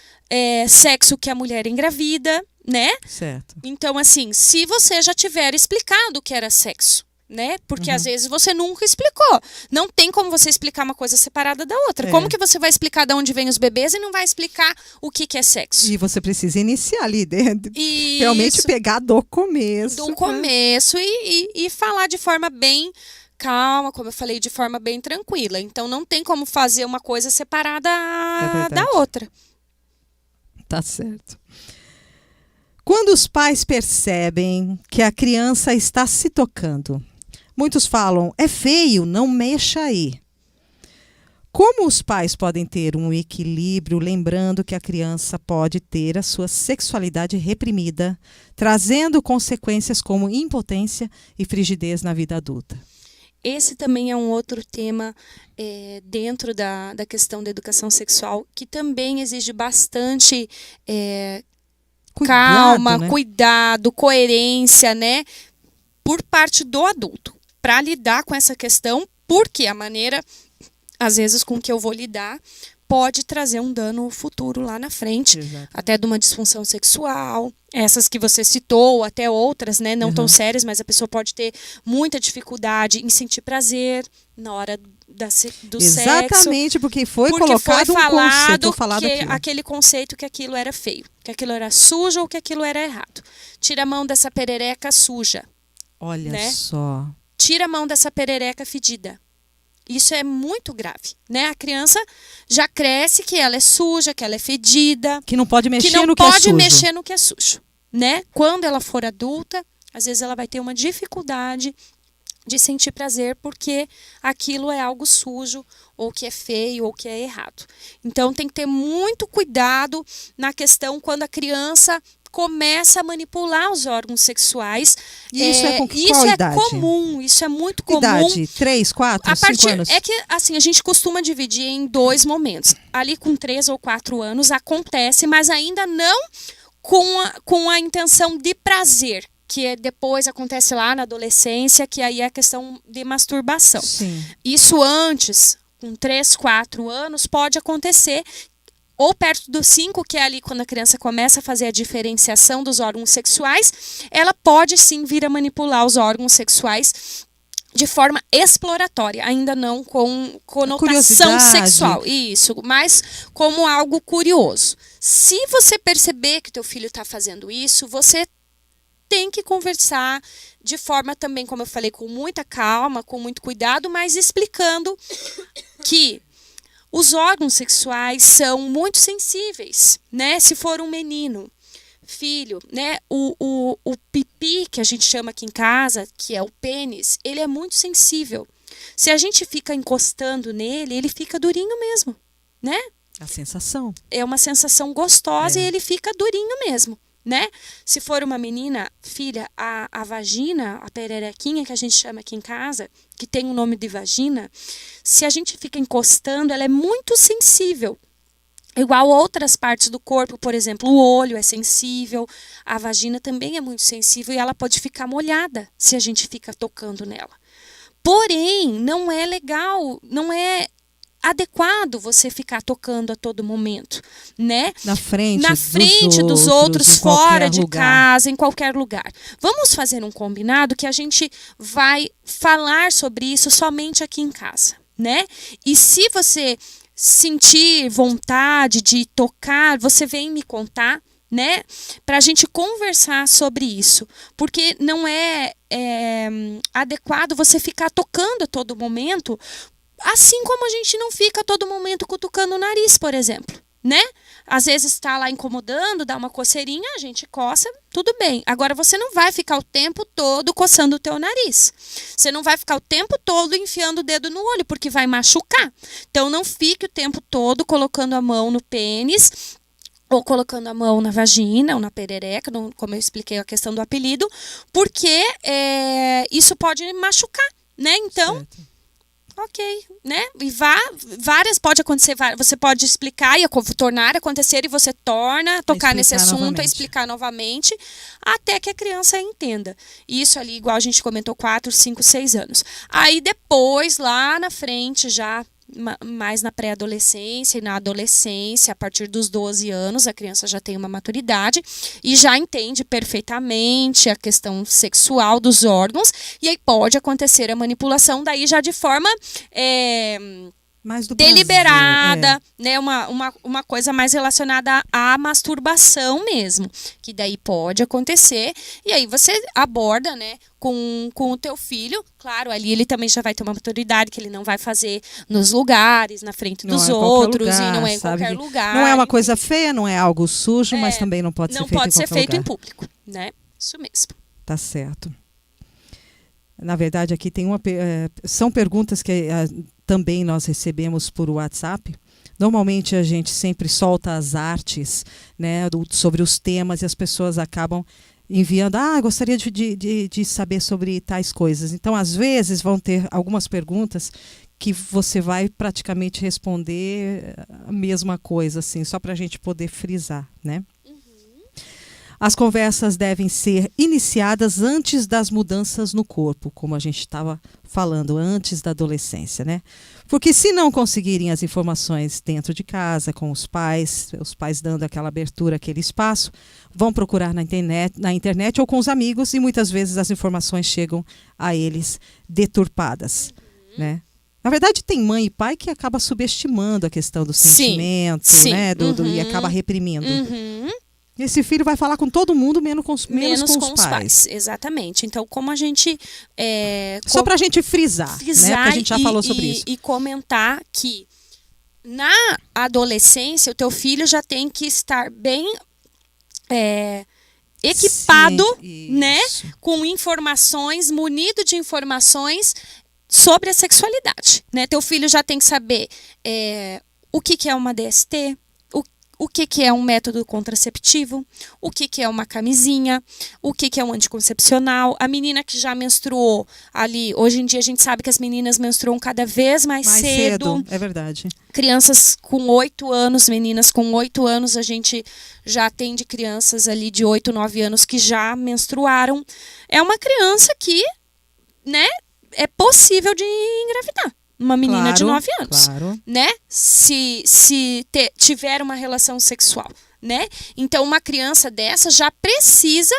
sexo que a mulher engravida, né?
Certo.
Então, assim, se você já tiver explicado o que era sexo, né? Porque às vezes você nunca explicou. Não tem como você explicar uma coisa separada da outra. Como que você vai explicar de onde vêm os bebês e não vai explicar o que é sexo?
E você precisa iniciar ali dentro. Realmente pegar do começo.
Do começo e falar de forma bem calma, como eu falei, de forma bem tranquila. Então não tem como fazer uma coisa separada da outra.
Tá certo. Quando os pais percebem que a criança está se tocando, muitos falam, é feio, não mexa aí. Como os pais podem ter um equilíbrio, lembrando que a criança pode ter a sua sexualidade reprimida, trazendo consequências como impotência e frigidez na vida adulta?
Esse também é um outro tema dentro da questão da educação sexual, que também exige bastante calma,
né?
Cuidado, coerência, né? Por parte do adulto, para lidar com essa questão, porque a maneira, às vezes, com que eu vou lidar, pode trazer um dano futuro lá na frente, até de uma disfunção sexual, essas que você citou, até outras, né, não tão sérias, mas a pessoa pode ter muita dificuldade em sentir prazer na hora do sexo.
Exatamente, porque foi colocado um conceito,
aquele conceito que aquilo era feio, que aquilo era sujo ou que aquilo era errado. Tira a mão dessa perereca suja.
Olha só.
Tira a mão dessa perereca fedida. Isso é muito grave, né? A criança já cresce que ela é suja, que ela é fedida.
Que não pode mexer no que é sujo.
Que não pode mexer no que é sujo, né? Quando ela for adulta, às vezes ela vai ter uma dificuldade de sentir prazer porque aquilo é algo sujo, ou que é feio, ou que é errado. Então tem que ter muito cuidado na questão quando a criança começa a manipular os órgãos sexuais.
Isso é com
isso
qual
é
idade?
comum, isso é muito comum.
Idade? 3, 4, 5 anos?
É que, assim, a gente costuma dividir em 2 momentos. Ali com 3 ou 4 anos acontece, mas ainda não com a intenção de prazer, que depois acontece lá na adolescência, que aí é a questão de masturbação.
Sim.
Isso antes, com 3, 4 anos, pode acontecer, ou perto dos 5, que é ali quando a criança começa a fazer a diferenciação dos órgãos sexuais, ela pode sim vir a manipular os órgãos sexuais de forma exploratória, ainda não com conotação sexual. Isso, mas como algo curioso. Se você perceber que teu filho está fazendo isso, você tem que conversar de forma também, como eu falei, com muita calma, com muito cuidado, mas explicando que os órgãos sexuais são muito sensíveis, né? Se for um menino, filho, né? O pipi, que a gente chama aqui em casa, que é o pênis, ele é muito sensível. Se a gente fica encostando nele, ele fica durinho mesmo, né?
A sensação.
É uma sensação gostosa e ele fica durinho mesmo, né? Se for uma menina, filha, a vagina, a pererequinha que a gente chama aqui em casa, que tem o nome de vagina, se a gente fica encostando, ela é muito sensível. Igual outras partes do corpo, por exemplo, o olho é sensível, a vagina também é muito sensível e ela pode ficar molhada se a gente fica tocando nela. Porém, não é legal, não é adequado você ficar tocando a todo momento, né?
Na frente
dos outros fora de casa, em qualquer lugar. Vamos fazer um combinado que a gente vai falar sobre isso somente aqui em casa, né? E se você sentir vontade de tocar, você vem me contar, né? Para a gente conversar sobre isso, porque não é adequado você ficar tocando a todo momento. Assim como a gente não fica a todo momento cutucando o nariz, por exemplo, né? às vezes está lá incomodando, dá uma coceirinha, a gente coça, tudo bem. Agora, você não vai ficar o tempo todo coçando o teu nariz. Você não vai ficar o tempo todo enfiando o dedo no olho, porque vai machucar. Então, não fique o tempo todo colocando a mão no pênis, ou colocando a mão na vagina ou na perereca, como eu expliquei a questão do apelido, porque isso pode machucar, né? Então, certo. Ok, né? E várias pode acontecer, você pode explicar e tornar acontecer, e você torna tocar nesse assunto, novamente. Explicar novamente, até que a criança entenda. Isso ali, igual a gente comentou, 4, 5, 6 anos. Aí depois, lá na frente, já mais na pré-adolescência e na adolescência, a partir dos 12 anos, a criança já tem uma maturidade e já entende perfeitamente a questão sexual dos órgãos, e aí pode acontecer a manipulação daí já de forma
mais do
deliberada, né? Uma coisa mais relacionada à masturbação mesmo, que daí pode acontecer, e aí você aborda, né, com o teu filho. Claro, ali ele também já vai ter uma maturidade, que ele não vai fazer nos lugares, na frente dos outros, lugar, e não é em qualquer lugar.
Não é uma coisa feia, não é algo sujo, mas também não pode ser feito em qualquer lugar. Não pode ser feito
em público, né? Isso mesmo.
Tá certo. Na verdade, aqui tem são perguntas que também nós recebemos por WhatsApp. Normalmente a gente sempre solta as artes, né, sobre os temas, e as pessoas acabam enviando, gostaria de saber sobre tais coisas. Então, às vezes, vão ter algumas perguntas que você vai praticamente responder a mesma coisa, assim, só para a gente poder frisar, né? As conversas devem ser iniciadas antes das mudanças no corpo, como a gente estava falando, antes da adolescência, né? Porque se não conseguirem as informações dentro de casa, com os pais dando aquela abertura, aquele espaço, vão procurar na internet ou com os amigos, e muitas vezes as informações chegam a eles deturpadas, né? Na verdade, tem mãe e pai que acaba subestimando a questão do sentimento, né? E acaba reprimindo. Esse filho vai falar com todo mundo, menos com os pais.
Exatamente. Então, como a gente...
Só para a gente frisar, né? Porque a gente já falou sobre isso.
E comentar que na adolescência, o teu filho já tem que estar bem equipado, né? Com informações, munido de informações sobre a sexualidade, né? Teu filho já tem que saber o que é uma DST, o que é um método contraceptivo, o que é uma camisinha, o que é um anticoncepcional. A menina que já menstruou ali, hoje em dia a gente sabe que as meninas menstruam cada vez mais cedo.
É verdade.
Crianças com 8 anos, meninas com 8 anos, a gente já atende crianças ali de 8, 9 anos que já menstruaram. É uma criança que, né, é possível de engravidar. Uma menina de 9 anos, né? Se tiver uma relação sexual, né? Então, uma criança dessa já precisa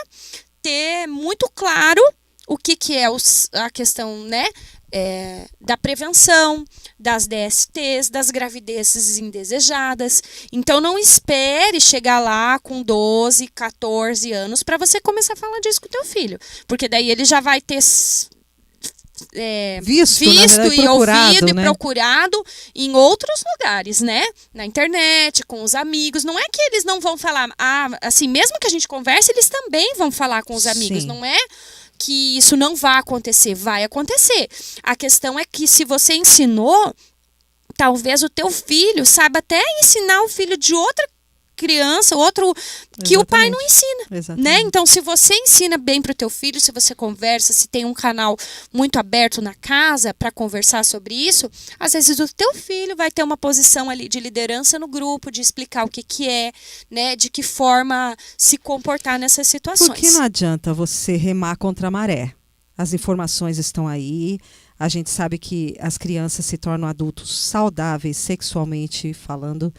ter muito claro o que é a questão, né? Da prevenção, das DSTs, das gravidezes indesejadas. Então, não espere chegar lá com 12, 14 anos para você começar a falar disso com o teu filho. Porque daí ele já vai ter... visto e ouvido, né? E procurado em outros lugares, né? Na internet, com os amigos. Não é que eles não vão falar, assim, mesmo que a gente converse, eles também vão falar com os amigos. Sim. Não é que isso não vai acontecer. A questão é que se você ensinou, talvez o teu filho saiba até ensinar o filho de outra criança, outro que o pai não ensina, né? Então, se você ensina bem para o teu filho, se você conversa, se tem um canal muito aberto na casa para conversar sobre isso, às vezes o teu filho vai ter uma posição ali de liderança no grupo, de explicar o que é, né? De que forma se comportar nessas situações.
Porque não adianta você remar contra a maré. As informações estão aí. A gente sabe que as crianças se tornam adultos saudáveis, sexualmente falando,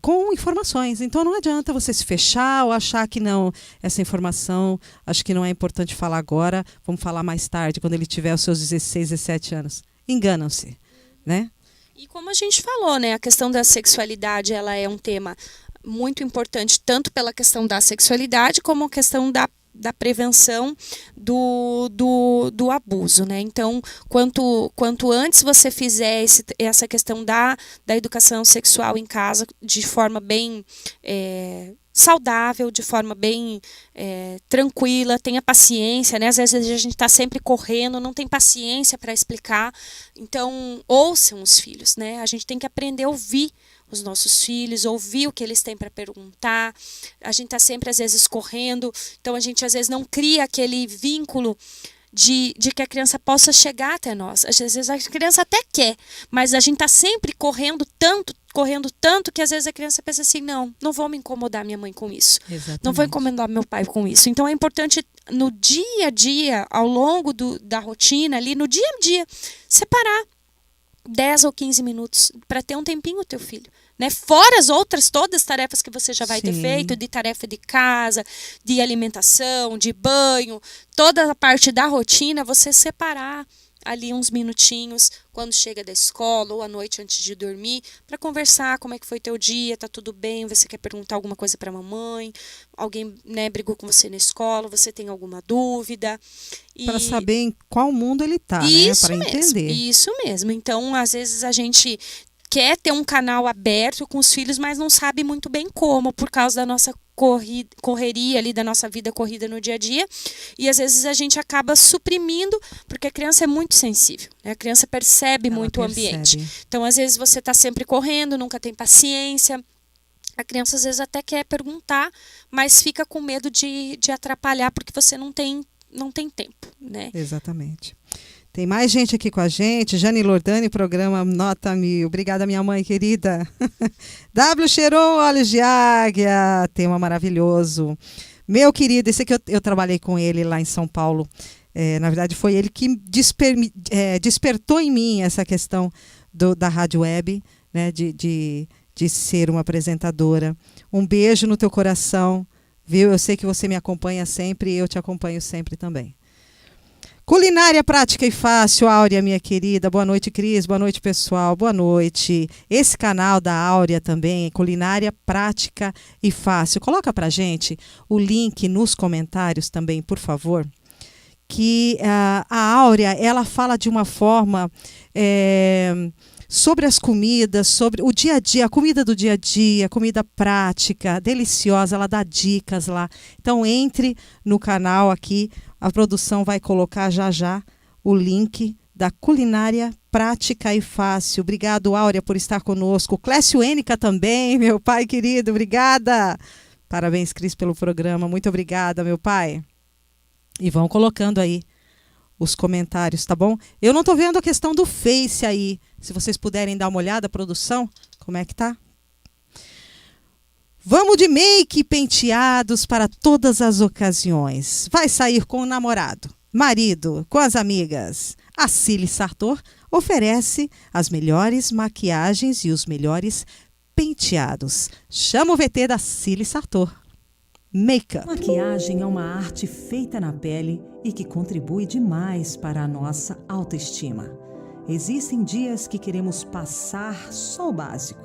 com informações. Então não adianta você se fechar ou achar que não, essa informação, acho que não é importante falar agora, vamos falar mais tarde, quando ele tiver os seus 16, 17 anos. Enganam-se, né?
E como a gente falou, né, a questão da sexualidade, ela é um tema muito importante, tanto pela questão da sexualidade, como a questão da da prevenção do abuso, né? Então, quanto antes você fizer essa questão da educação sexual em casa de forma bem saudável, de forma bem tranquila, tenha paciência, né? Às vezes a gente está sempre correndo, não tem paciência para explicar. Então, ouçam os filhos, né? A gente tem que aprender a ouvir os nossos filhos, ouvir o que eles têm para perguntar. A gente está sempre, às vezes, correndo, então a gente, às vezes, não cria aquele vínculo de que a criança possa chegar até nós. Às vezes a criança até quer, mas a gente está sempre correndo tanto que às vezes a criança pensa assim, não vou me incomodar minha mãe com isso.
Exatamente.
Não vou incomodar meu pai com isso. Então é importante no dia a dia, ao longo da rotina ali, no dia a dia, separar 10 ou 15 minutos para ter um tempinho o teu filho, né? Fora as outras todas as tarefas que você já vai ter feito, de tarefa de casa, de alimentação, de banho, toda a parte da rotina, você separar ali uns minutinhos quando chega da escola ou à noite antes de dormir para conversar como é que foi teu dia, tá tudo bem, você quer perguntar alguma coisa para a mamãe, alguém, né, brigou com você na escola, você tem alguma dúvida.
Para saber em qual mundo ele está, né? Para entender.
Isso mesmo. Então, às vezes a gente quer ter um canal aberto com os filhos, mas não sabe muito bem como, por causa da nossa correria ali, da nossa vida corrida no dia a dia, e às vezes a gente acaba suprimindo, porque a criança é muito sensível, né? A criança percebe muito o ambiente. Então, às vezes você está sempre correndo, nunca tem paciência. A criança às vezes até quer perguntar, mas fica com medo de atrapalhar, porque você não tem tempo, né?
Exatamente. Tem mais gente aqui com a gente. Jane Lordani, programa Nota 1000. Obrigada, minha mãe querida. W. Cheron, Olhos de Águia. Tema maravilhoso. Meu querido, esse aqui eu trabalhei com ele lá em São Paulo. Na verdade, foi ele que despertou em mim essa questão da rádio web, né, de ser uma apresentadora. Um beijo no teu coração, viu? Eu sei que você me acompanha sempre e eu te acompanho sempre também. Culinária prática e fácil, Áurea, minha querida. Boa noite, Cris. Boa noite, pessoal. Boa noite. Esse canal da Áurea também, Culinária prática e fácil. Coloca pra gente o link nos comentários também, por favor. Que a Áurea, ela fala de uma forma sobre as comidas, sobre o dia a dia, a comida do dia a dia, comida prática, deliciosa, ela dá dicas lá. Então entre no canal aqui, a produção vai colocar já o link da Culinária Prática e Fácil. Obrigado, Áurea, por estar conosco. Clécio Ênica também, meu pai querido, obrigada. Parabéns, Cris, pelo programa. Muito obrigada, meu pai. E vão colocando aí os comentários, tá bom? Eu não estou vendo a questão do Face aí. Se vocês puderem dar uma olhada, produção, como é que tá? Vamos de make e penteados para todas as ocasiões. Vai sair com o namorado, marido, com as amigas. A Cili Sartor oferece as melhores maquiagens e os melhores penteados. Chama o VT da Cili Sartor. Make-up.
Maquiagem é uma arte feita na pele e que contribui demais para a nossa autoestima. Existem dias que queremos passar só o básico,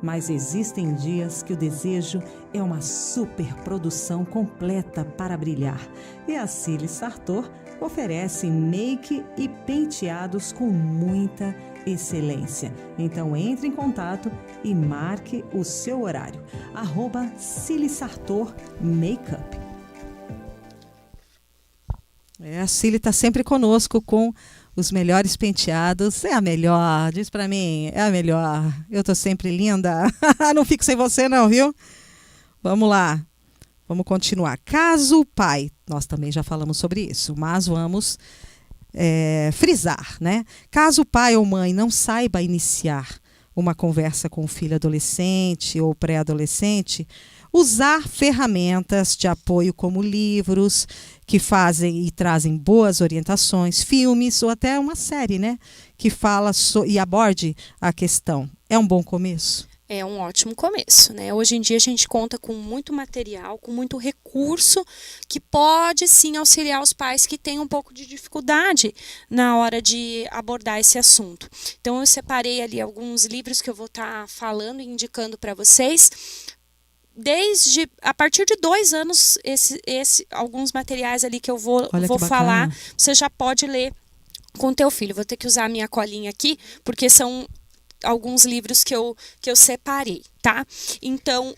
mas existem dias que o desejo é uma superprodução completa para brilhar. E a Cili Sartor oferece make e penteados com muita excelência. Então entre em contato e marque o seu horário. @Cili Sartor Makeup.
A Cili está sempre conosco com os melhores penteados. É a melhor, diz pra mim, é a melhor. Eu tô sempre linda. Não fico sem você não, viu? Vamos lá. Vamos continuar. Caso o pai, nós também já falamos sobre isso, mas vamos frisar, né? Caso o pai ou mãe não saiba iniciar uma conversa com o filho adolescente ou pré-adolescente, usar ferramentas de apoio como livros que fazem e trazem boas orientações, filmes ou até uma série, né, que fala e aborde a questão. É um bom começo?
É um ótimo começo, né? Hoje em dia a gente conta com muito material, com muito recurso que pode sim auxiliar os pais que têm um pouco de dificuldade na hora de abordar esse assunto. Então eu separei ali alguns livros que eu vou estar falando e indicando para vocês, desde a partir de 2 anos, alguns materiais ali que eu vou falar, você já pode ler com o teu filho. Vou ter que usar a minha colinha aqui, porque são alguns livros que eu separei, tá? Então,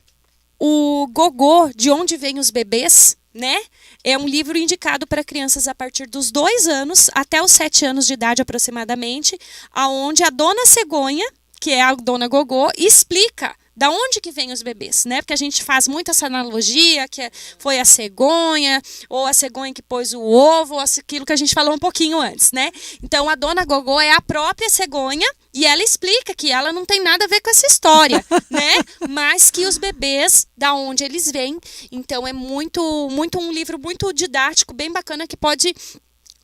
o Gogô, De Onde Vêm os Bebês, né? É um livro indicado para crianças a partir dos 2 anos até os 7 anos de idade aproximadamente, aonde a dona Cegonha, que é a dona Gogô, explica da onde que vêm os bebês, né? Porque a gente faz muito essa analogia, que foi a cegonha, ou a cegonha que pôs o ovo, ou aquilo que a gente falou um pouquinho antes, né? Então, a dona Gogô é a própria cegonha, e ela explica que ela não tem nada a ver com essa história, né? Mas que os bebês, da onde eles vêm. Então, é muito um livro muito didático, bem bacana, que pode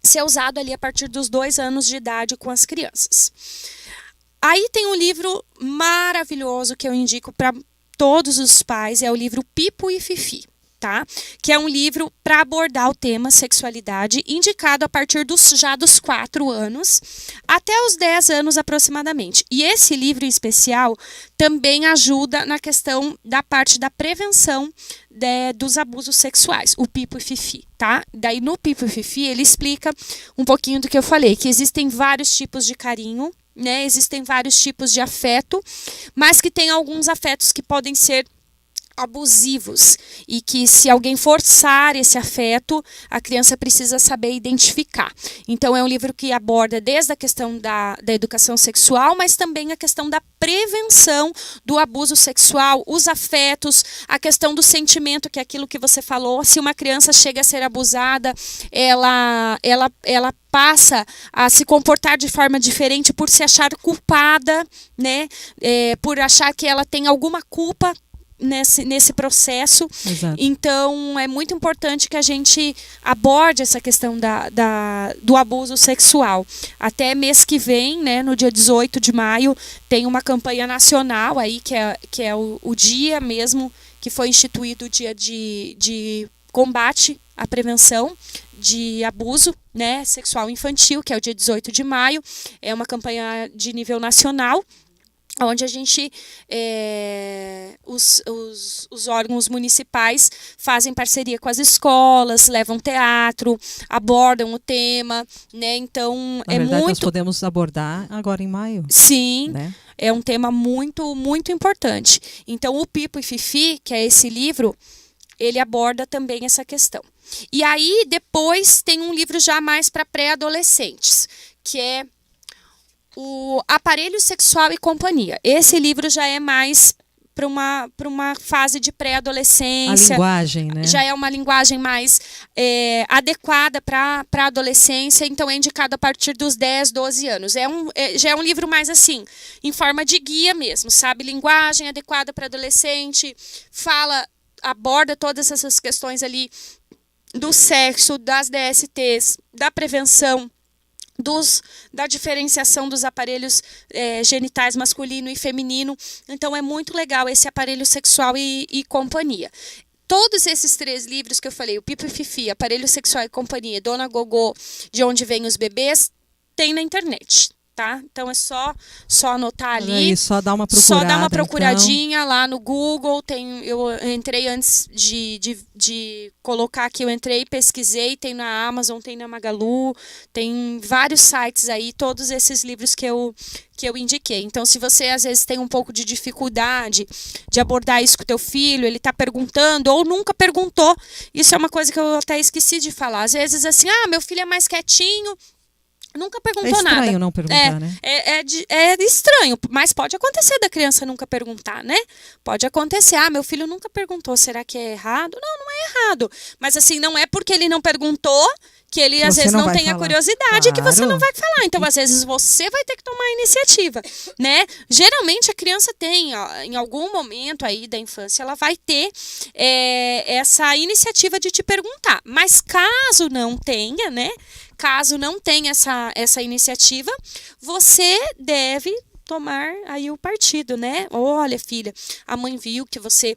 ser usado ali a partir dos 2 anos de idade com as crianças. Aí tem um livro maravilhoso que eu indico para todos os pais, é o livro Pipo e Fifi, tá? Que é um livro para abordar o tema sexualidade, indicado a partir já dos 4 anos até os 10 anos aproximadamente. E esse livro em especial também ajuda na questão da parte da prevenção dos abusos sexuais, o Pipo e Fifi, tá? Daí no Pipo e Fifi ele explica um pouquinho do que eu falei, que existem vários tipos de carinho, né? Existem vários tipos de afeto, mas que tem alguns afetos que podem ser abusivos e que se alguém forçar esse afeto, a criança precisa saber identificar. Então é um livro que aborda desde a questão da educação sexual, mas também a questão da prevenção do abuso sexual, os afetos, a questão do sentimento, que é aquilo que você falou. Se uma criança chega a ser abusada, ela passa a se comportar de forma diferente por se achar culpada, né? Por achar que ela tem alguma culpa nesse processo.
Exato.
Então, é muito importante que a gente aborde essa questão do abuso sexual. Até mês que vem, né, no dia 18 de maio, tem uma campanha nacional aí, que é o dia mesmo, que foi instituído o dia de combate à prevenção de abuso, né, sexual infantil, que é o dia 18 de maio. É uma campanha de nível nacional, onde a gente, os órgãos municipais fazem parceria com as escolas, levam teatro, abordam o tema, né? Então,
Na verdade, nós podemos abordar agora em maio.
Sim,
né?
É um tema muito, muito importante. Então, o Pipo e Fifi, que é esse livro, ele aborda também essa questão. E aí, depois, tem um livro já mais para pré-adolescentes, que é o Aparelho Sexual e Companhia. Esse livro já é mais para uma fase de pré-adolescência.
A linguagem, né?
Já é uma linguagem mais adequada para a adolescência, então é indicado a partir dos 10, 12 anos. Já é um livro mais assim, em forma de guia mesmo, sabe? Linguagem adequada para adolescente, aborda todas essas questões ali do sexo, das DSTs, da prevenção, da diferenciação dos aparelhos genitais masculino e feminino. Então é muito legal esse Aparelho Sexual e Companhia. Todos esses 3 livros que eu falei, o Pipo e Fifi, Aparelho Sexual e Companhia, Dona Gogô, De Onde Vêm os Bebês, tem na internet. Tá? Então é só anotar ali.
Só dar uma procurada.
Só dar uma procuradinha então lá no Google. Eu entrei antes de colocar aqui, eu entrei, pesquisei, tem na Amazon, tem na Magalu, tem vários sites aí, todos esses livros que eu indiquei. Então, se você às vezes tem um pouco de dificuldade de abordar isso com o teu filho, ele está perguntando ou nunca perguntou, isso é uma coisa que eu até esqueci de falar. Às vezes assim, meu filho é mais quietinho, nunca perguntou nada.
É estranho não perguntar, né?
É estranho, mas pode acontecer da criança nunca perguntar, né? Pode acontecer. Meu filho nunca perguntou, será que é errado? Não é errado. Mas assim, não é porque ele não perguntou que ele às vezes não tem a curiosidade, que você não vai falar. Então, às vezes, você vai ter que tomar a iniciativa, né? Geralmente, a criança tem, em algum momento aí da infância, ela vai ter essa iniciativa de te perguntar. Mas caso não tenha, né? Caso não tenha essa iniciativa, você deve tomar aí o partido, né? Olha, filha, a mãe viu que você,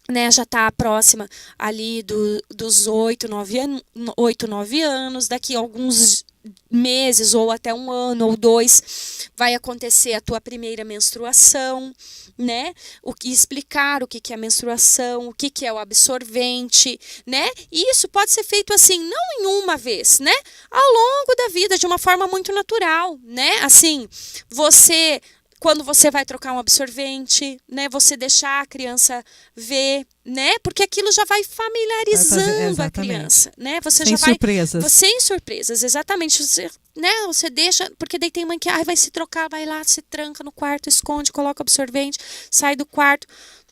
né, já está próxima ali dos 8, 9 anos, daqui a alguns meses ou até 1 ano ou 2 vai acontecer a tua primeira menstruação, né? Explicar o que é a menstruação, o que é o absorvente, né? E isso pode ser feito assim, não em uma vez, né? Ao longo da vida, de uma forma muito natural, né? Assim, quando você vai trocar um absorvente, né? Você deixar a criança ver, né? Porque aquilo já vai familiarizando a criança, né? Você
sem
já vai
surpresas.
Sem surpresas, exatamente. Você deixa, porque daí tem mãe que vai se trocar, vai lá, se tranca no quarto, esconde, coloca o absorvente, sai do quarto,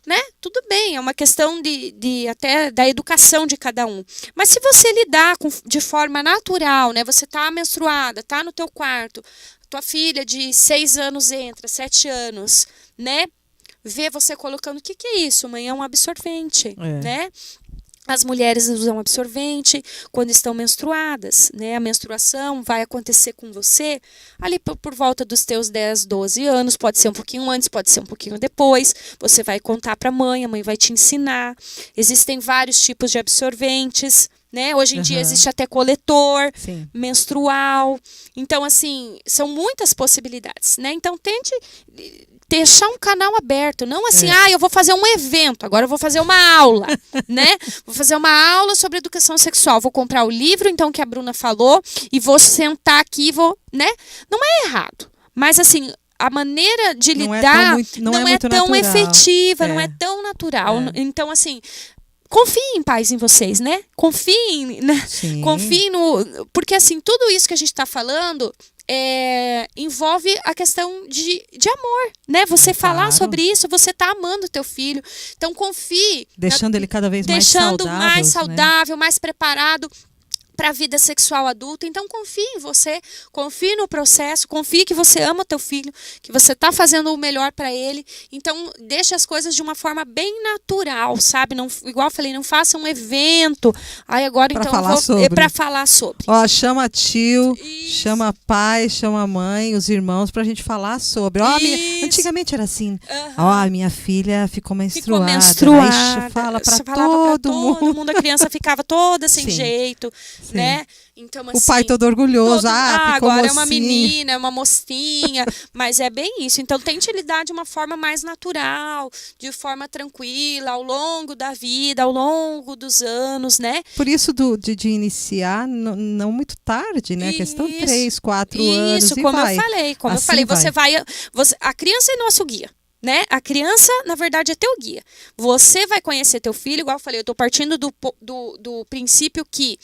né? Tudo bem, é uma questão até da educação de cada um. Mas se você lidar de forma natural, né? Você tá menstruada, tá no teu quarto, tua filha de 6 anos entra, 7 anos, né? Vê você colocando, o que é isso, mãe? É um absorvente, né? As mulheres usam absorvente quando estão menstruadas, né? A menstruação vai acontecer com você ali por volta dos teus 10, 12 anos, pode ser um pouquinho antes, pode ser um pouquinho depois. Você vai contar para a mãe vai te ensinar. Existem vários tipos de absorventes, né? Hoje em dia existe até coletor menstrual. Então, assim, são muitas possibilidades, né? Então, tente deixar um canal aberto, não assim, eu vou fazer um evento, agora eu vou fazer uma aula, né? Vou fazer uma aula sobre educação sexual, vou comprar o livro, então, que a Bruna falou, e vou sentar aqui, né? Não é errado, mas assim, a maneira de lidar não é tão
natural.
Efetiva, não é tão natural. Então, assim, confiem, pais, em vocês, né? Confiem, né? Confiem porque, assim, tudo isso que a gente está falando envolve a questão de amor, né? Você falar sobre isso, você tá amando o teu filho. Então, confie.
Deixando ele cada vez mais
saudável, mais preparado para a vida sexual adulta. Então, confie em você, confie no processo, confie que você ama o teu filho, que você está fazendo o melhor para ele. Então, deixe as coisas de uma forma bem natural, sabe? Não, igual eu falei, não faça um evento. Agora
pra
então
para
falar sobre.
Ó, chama tio, chama pai, chama mãe, os irmãos pra gente falar sobre. Ó, antigamente era assim. Ó, a minha filha ficou menstruada. Aí fala para todo mundo.
A criança ficava toda sem jeito. Né? Então, assim,
o pai todo orgulhoso,
agora
mocinha.
É uma menina, é uma mocinha, mas é bem isso. Então, tente lidar de uma forma mais natural, de forma tranquila, ao longo da vida, ao longo dos anos, né?
Por isso de iniciar não muito tarde, né? A questão 3, 4 anos.
Isso, como eu falei, a criança é nosso guia. Né? A criança, na verdade, é teu guia. Você vai conhecer teu filho, igual eu falei, eu estou partindo do princípio que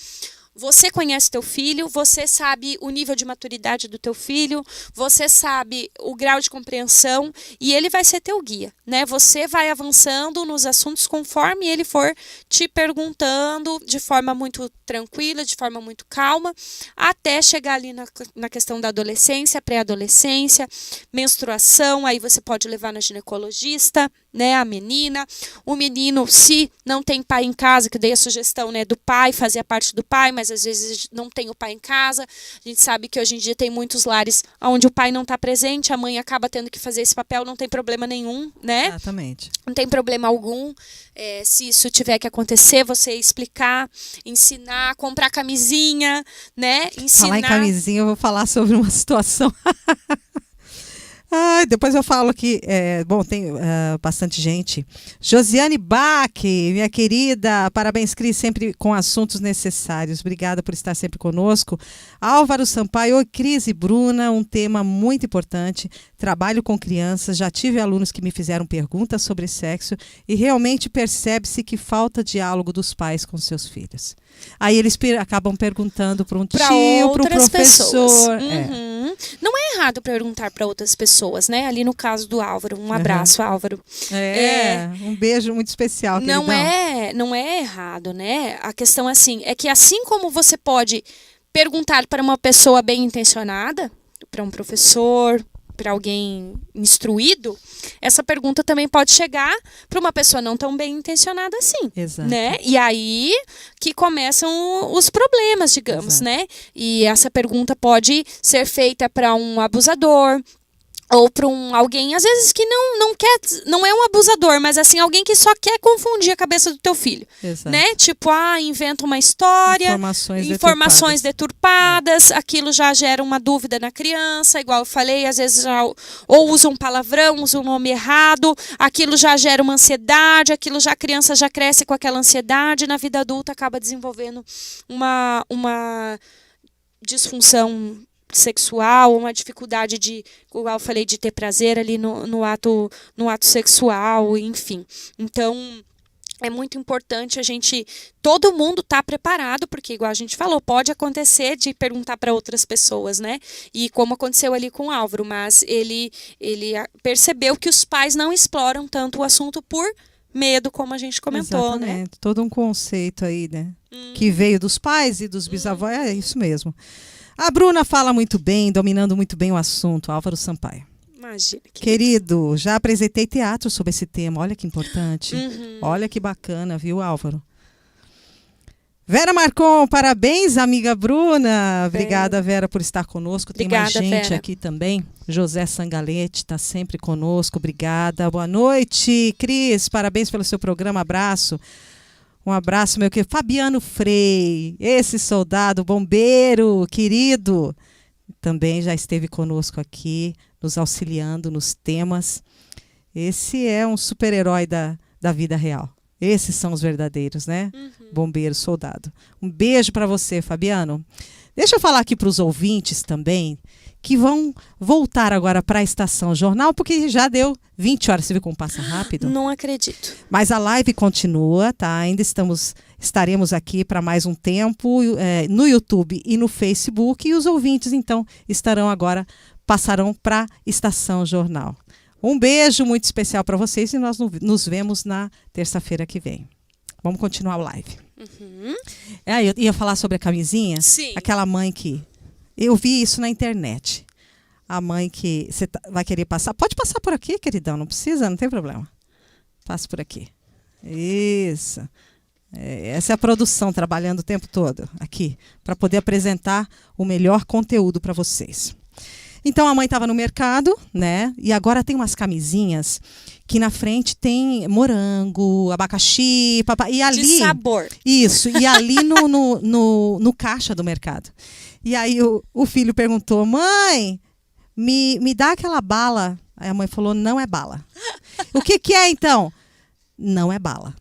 você conhece teu filho, você sabe o nível de maturidade do teu filho, você sabe o grau de compreensão e ele vai ser teu guia, né? Você vai avançando nos assuntos conforme ele for te perguntando de forma muito tranquila, de forma muito calma, até chegar ali na questão da adolescência, pré-adolescência, menstruação, aí você pode levar na ginecologista, né, a menina, o menino, se não tem pai em casa, que eu dei a sugestão, né, do pai, fazer a parte do pai, mas às vezes não tem o pai em casa. A gente sabe que hoje em dia tem muitos lares onde o pai não está presente, a mãe acaba tendo que fazer esse papel, não tem problema nenhum, né?
Exatamente.
Não tem problema algum. Se isso tiver que acontecer, você explicar, ensinar, comprar camisinha, né? Ensinar.
Falar em camisinha, eu vou falar sobre uma situação. Depois eu falo que, tem bastante gente. Josiane Bach, minha querida, parabéns, Cris, sempre com assuntos necessários. Obrigada por estar sempre conosco. Álvaro Sampaio, oi, Cris e Bruna, um tema muito importante. Trabalho com crianças, já tive alunos que me fizeram perguntas sobre sexo e realmente percebe-se que falta diálogo dos pais com seus filhos. Aí eles acabam perguntando para um tio, para um professor.
Não é errado perguntar para outras pessoas, né? Ali no caso do Álvaro, um abraço, Álvaro.
Um beijo muito especial, queridão.
Não é errado, né? A questão é que assim como você pode perguntar para uma pessoa bem intencionada, para um professor, para alguém instruído, essa pergunta também pode chegar para uma pessoa não tão bem intencionada assim.
Exato.
Né? E aí que começam os problemas, digamos, né? E essa pergunta pode ser feita para um abusador, ou para alguém, às vezes, que não quer, não é um abusador, mas assim, alguém que só quer confundir a cabeça do teu filho.
Exato.
Né? Tipo, inventa uma história, informações deturpadas, aquilo já gera uma dúvida na criança, igual eu falei, às vezes ou usa um palavrão, usa um nome errado, aquilo já gera uma ansiedade, a criança já cresce com aquela ansiedade, na vida adulta acaba desenvolvendo uma disfunção sexual, uma dificuldade de, igual eu falei, de ter prazer ali no ato sexual, enfim. Então, é muito importante todo mundo tá preparado, porque igual a gente falou, pode acontecer de perguntar para outras pessoas, né? E como aconteceu ali com o Álvaro, mas ele percebeu que os pais não exploram tanto o assunto por medo, como a gente comentou,
exatamente,
né?
Todo um conceito aí, né? Que veio dos pais e dos bisavós, é isso mesmo. A Bruna fala muito bem, dominando muito bem o assunto, Álvaro Sampaio.
Imagina.
Querido, já apresentei teatro sobre esse tema, olha que importante. Olha que bacana, viu, Álvaro? Vera Marcon, parabéns, amiga Bruna. Obrigada, Vera, por estar conosco. Tem mais gente Vera. Aqui também. José Sangalete está sempre conosco, obrigada. Boa noite, Cris, parabéns pelo seu programa, abraço. Um abraço, meu querido Fabiano Frei, esse soldado bombeiro querido, também já esteve conosco aqui, nos auxiliando nos temas. Esse é um super-herói da vida real. Esses são os verdadeiros, né? Bombeiro, soldado. Um beijo para você, Fabiano. Deixa eu falar aqui para os ouvintes também, que vão voltar agora para a Estação Jornal, porque já deu 20 horas. Você viu como passa rápido?
Não acredito.
Mas a live continua, tá? Ainda estaremos aqui para mais um tempo no YouTube e no Facebook. E os ouvintes, então, passarão para a Estação Jornal. Um beijo muito especial para vocês e nós nos vemos na terça-feira que vem. Vamos continuar a live. Eu ia falar sobre a camisinha.
Sim.
Aquela mãe que... Eu vi isso na internet. A mãe que você vai querer passar. Pode passar por aqui, queridão. Não precisa, não tem problema. Passa por aqui. Isso. Essa é a produção trabalhando o tempo todo aqui. Para poder apresentar o melhor conteúdo para vocês. Então a mãe estava no mercado, né? E agora tem umas camisinhas que na frente tem morango, abacaxi, papai. E ali,
de sabor.
Isso. E ali no caixa do mercado. E aí o filho perguntou, mãe, me dá aquela bala. Aí a mãe falou, não é bala. O que é então? Não é bala.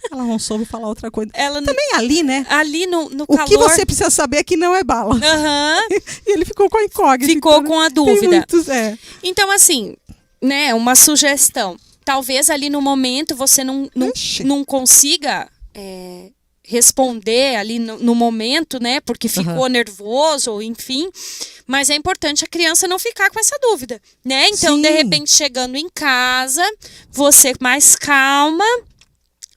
Ela não soube falar outra coisa. Ela também ali, né?
Ali no
o
calor...
O que você precisa saber é que não é bala. E ele ficou com a incógnita.
Ficou com a dúvida.
Muitos,
Então, assim, né, uma sugestão. Talvez ali no momento você não consiga... responder ali no momento, né? Porque ficou nervoso, ou enfim. Mas é importante a criança não ficar com essa dúvida, né? Então,
Sim.
de repente, chegando em casa, você mais calma,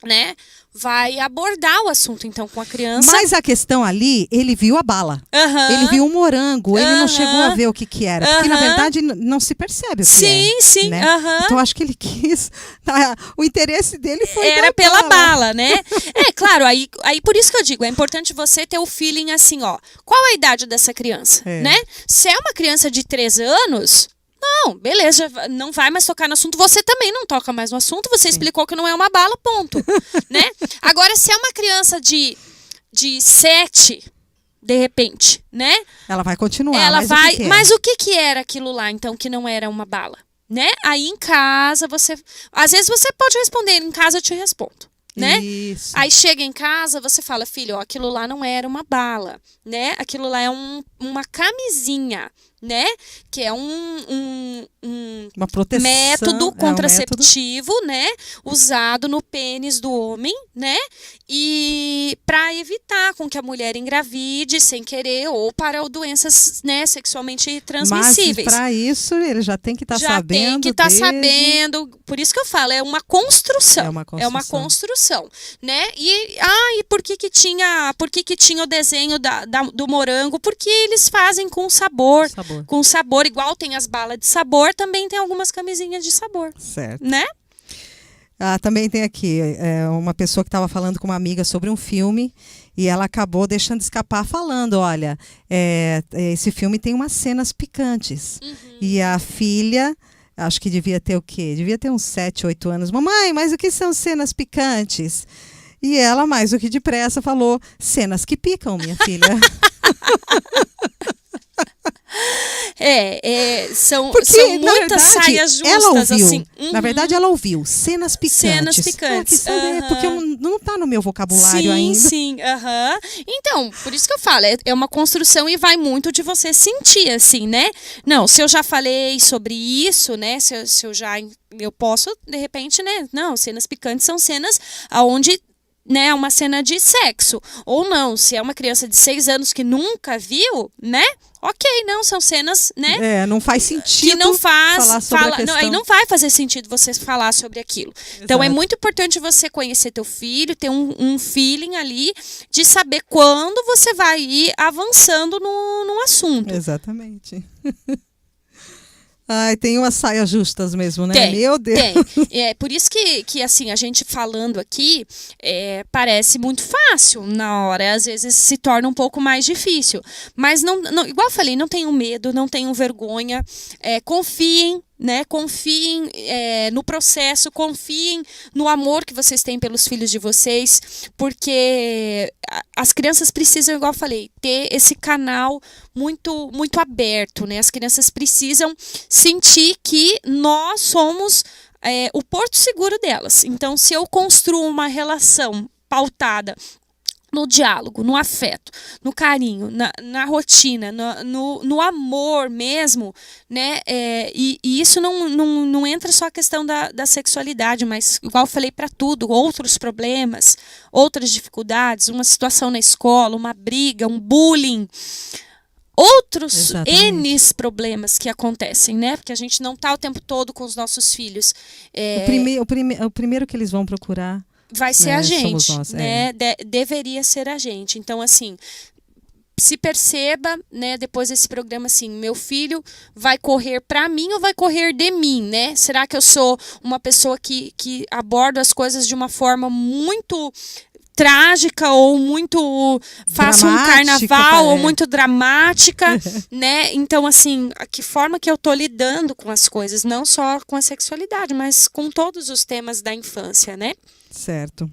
né? Vai abordar o assunto, então, com a criança.
Mas a questão ali, ele viu a bala. Ele viu um morango, ele não chegou a ver o que era. Porque, na verdade, não se percebe o que é.
Sim.
Né? Então, acho que ele quis... O interesse dele foi
era pela bala, né? Claro, aí por isso que eu digo, é importante você ter o feeling assim, ó. Qual a idade dessa criança, né? Se é uma criança de 3 anos... Não, beleza, não vai mais tocar no assunto. Você também não toca mais no assunto. Você explicou que não é uma bala, ponto. Né? Agora, se é uma criança de 7, de repente, né?
Ela vai continuar.
Ela vai. Mas o que era aquilo lá, então, que não era uma bala? Né? Aí em casa, às vezes você pode responder, em casa eu te respondo. Né?
Isso.
Aí chega em casa, você fala, filho, ó, aquilo lá não era uma bala, né? Aquilo lá é uma camisinha, né? Que é
uma proteção,
método contraceptivo, né? Usado no pênis do homem, né? E para evitar com que a mulher engravide sem querer ou para doenças, né, sexualmente transmissíveis.
Mas para isso ele já tem que estar sabendo.
Já tem que estar sabendo. Por isso que eu falo, é uma construção. É uma construção, né? E por que tinha o desenho do morango? Porque eles fazem com sabor. Com sabor, igual tem as balas de sabor, também tem algumas camisinhas de sabor.
Certo.
Né?
Também tem aqui uma pessoa que estava falando com uma amiga sobre um filme e ela acabou deixando escapar falando, olha, esse filme tem umas cenas picantes. E a filha, acho que devia ter o quê? Devia ter uns 7, 8 anos. Mamãe, mas o que são cenas picantes? E ela, mais do que depressa, falou, cenas que picam, minha filha.
São
verdade,
muitas saias justas,
ela ouviu,
assim.
Na verdade, ela ouviu cenas picantes.
Cenas picantes.
Porque não está no meu vocabulário ainda.
Sim. Então, por isso que eu falo, é uma construção e vai muito de você sentir, assim, né? Não, se eu já falei sobre isso, né? Se eu posso, de repente, né? Não, cenas picantes são cenas onde, né, uma cena de sexo. Ou não, se é uma criança de 6 anos que nunca viu, né? Ok, não, são cenas, né?
Não faz sentido
que não faz,
falar sobre a questão.
Aí não vai fazer sentido você falar sobre aquilo.
Exato.
Então é muito importante você conhecer teu filho, ter um feeling ali de saber quando você vai ir avançando no assunto.
Exatamente. Ai, tem umas saias justas mesmo, né?
Tem,
Meu Deus.
tem. Por isso que assim, a gente falando aqui, parece muito fácil. Na hora, às vezes, se torna um pouco mais difícil. Mas, não, igual eu falei, não tenham medo, não tenham vergonha. Confiem, né? Confiem no processo, confiem no amor que vocês têm pelos filhos de vocês, porque as crianças precisam, igual eu falei, ter esse canal muito, muito aberto, né? As crianças precisam sentir que nós somos o porto seguro delas. Então, se eu construo uma relação pautada no diálogo, no afeto, no carinho, na rotina, no amor mesmo, né? E isso não entra só a questão da sexualidade, mas, igual eu falei, para tudo, outros problemas, outras dificuldades, uma situação na escola, uma briga, um bullying, outros N problemas que acontecem, né? Porque a gente não está o tempo todo com os nossos filhos.
O primeiro que eles vão procurar
vai ser a gente,
nós,
né? Deveria ser a gente. Então, assim, se perceba, né, depois desse programa, assim, meu filho vai correr para mim ou vai correr de mim, né? Será que eu sou uma pessoa que aborda as coisas de uma forma muito trágica ou muito faço um carnaval ou muito dramática, né? Então, assim, que forma que eu tô lidando com as coisas, não só com a sexualidade, mas com todos os temas da infância, né?
Certo.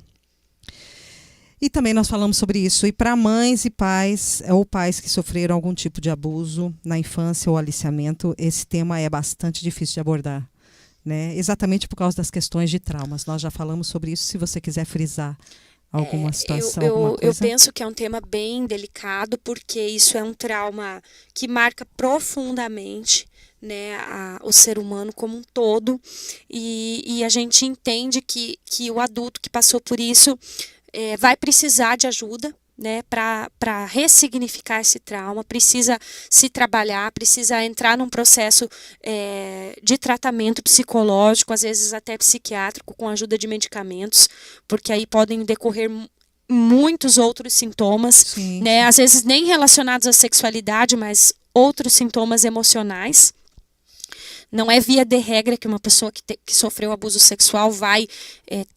E também nós falamos sobre isso. E para mães e pais, ou pais que sofreram algum tipo de abuso na infância ou aliciamento, esse tema é bastante difícil de abordar, né? Exatamente por causa das questões de traumas. Nós já falamos sobre isso, se você quiser frisar alguma situação, alguma coisa.
Eu penso que é um tema bem delicado, porque isso é um trauma que marca profundamente, né, o ser humano como um todo, e a gente entende que o adulto que passou por isso vai precisar de ajuda, né, para ressignificar esse trauma, precisa se trabalhar, precisa entrar num processo de tratamento psicológico, às vezes até psiquiátrico, com a ajuda de medicamentos, porque aí podem decorrer muitos outros sintomas,
sim,
né, às vezes nem relacionados à sexualidade, mas outros sintomas emocionais. Não é via de regra que uma pessoa que sofreu abuso sexual vai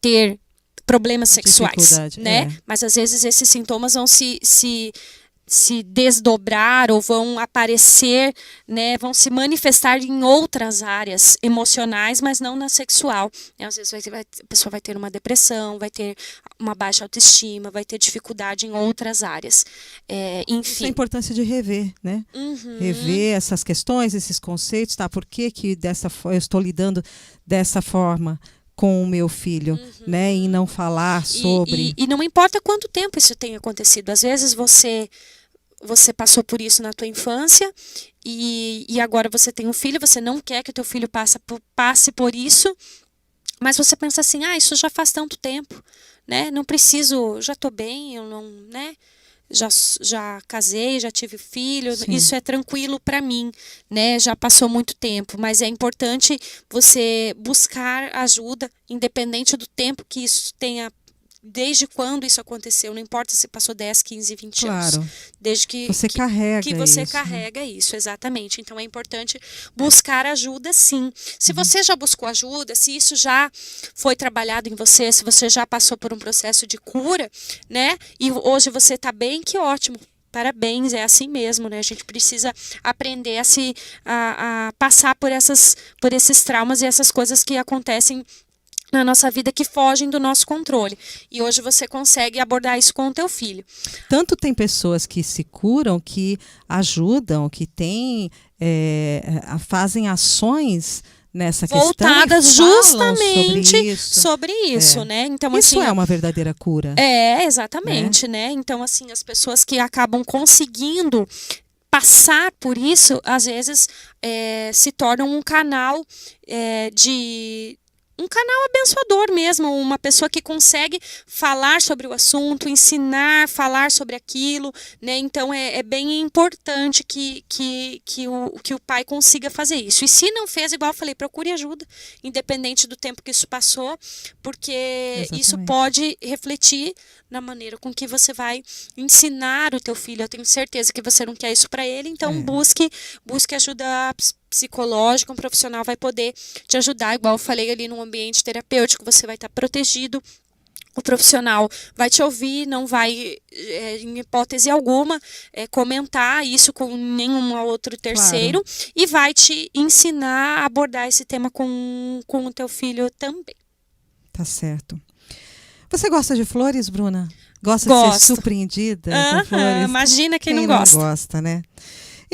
ter problemas sexuais, né? Mas às vezes esses sintomas vão se desdobrar ou vão aparecer, né? Vão se manifestar em outras áreas emocionais, mas não na sexual. Às vezes a pessoa vai ter uma depressão, vai ter uma baixa autoestima, vai ter dificuldade em outras áreas. Enfim.
Isso é a importância de rever, né? Rever essas questões, esses conceitos, tá? Por que eu estou lidando dessa forma com o meu filho, né? E não falar sobre...
E não importa quanto tempo isso tenha acontecido. Às vezes você passou por isso na tua infância e agora você tem um filho, você não quer que o teu filho passe por isso, mas você pensa assim, isso já faz tanto tempo, né? Não preciso, já estou bem, eu não, né? Já casei, já tive filho, sim, isso é tranquilo para mim, né? Já passou muito tempo, mas é importante você buscar ajuda, independente do tempo que isso tenha desde quando isso aconteceu, não importa se passou 10, 15, 20 anos.
Claro.
Desde que
Você carrega
que você
isso,
carrega isso, exatamente. Então é importante buscar ajuda, sim. Se você já buscou ajuda, se isso já foi trabalhado em você, se você já passou por um processo de cura, né? E hoje você está bem, que ótimo. Parabéns, é assim mesmo, né? A gente precisa aprender a passar por esses traumas e essas coisas que acontecem na nossa vida que fogem do nosso controle. E hoje você consegue abordar isso com o teu filho.
Tanto tem pessoas que se curam, que ajudam, que fazem ações nessa
voltadas
questão
justamente sobre isso, né? Então,
isso
assim,
é uma verdadeira cura.
Exatamente, né? Então, assim, as pessoas que acabam conseguindo passar por isso, às vezes se tornam um canal um canal abençoador mesmo, uma pessoa que consegue falar sobre o assunto, ensinar, falar sobre aquilo, né? Então é bem importante que o pai consiga fazer isso. E se não fez, igual eu falei, procure ajuda, independente do tempo que isso passou, porque
Exatamente.
Isso pode refletir na maneira com que você vai ensinar o teu filho. Eu tenho certeza que você não quer isso para ele, então busque ajuda psicológica, um profissional vai poder te ajudar, igual eu falei ali no ambiente terapêutico, você vai estar protegido, o profissional vai te ouvir, não vai, em hipótese alguma, comentar isso com nenhum outro terceiro, e vai te ensinar a abordar esse tema com o teu filho também.
Tá certo. Você gosta de flores, Bruna? Gosto. De ser surpreendida com flores?
Imagina quem não
gosta. Não gosta, né?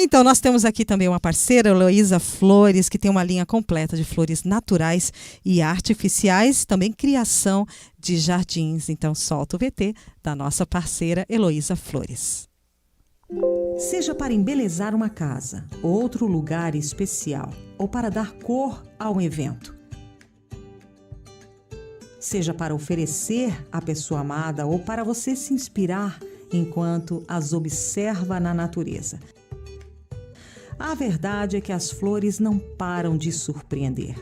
Então, nós temos aqui também uma parceira, Heloísa Flores, que tem uma linha completa de flores naturais e artificiais, também criação de jardins. Então, solta o VT da nossa parceira, Heloísa Flores.
Seja para embelezar uma casa, outro lugar especial, ou para dar cor a um evento. Seja para oferecer à pessoa amada ou para você se inspirar enquanto as observa na natureza. A verdade é que as flores não param de surpreender.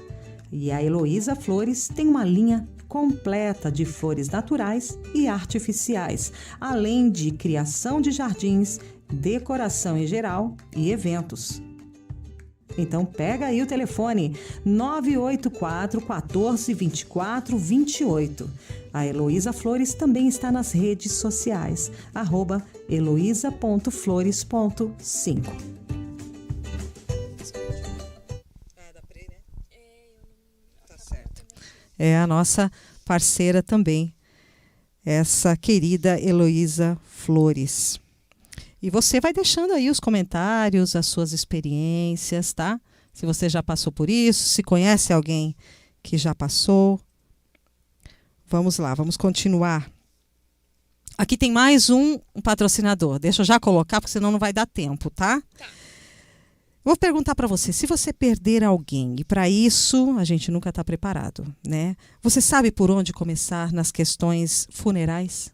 E a Heloísa Flores tem uma linha completa de flores naturais e artificiais, além de criação de jardins, decoração em geral e eventos. Então pega aí o telefone 984 14 24 28. A Heloísa Flores também está nas redes sociais, @heloisa.flores.5.
É a nossa parceira também, essa querida Heloísa Flores. E você vai deixando aí os comentários, as suas experiências, tá? Se você já passou por isso, se conhece alguém que já passou. Vamos lá, vamos continuar. Aqui tem mais um patrocinador. Deixa eu já colocar, porque senão não vai dar tempo, tá? Vou perguntar para você, se você perder alguém, e para isso a gente nunca está preparado, né? Você sabe por onde começar nas questões funerais?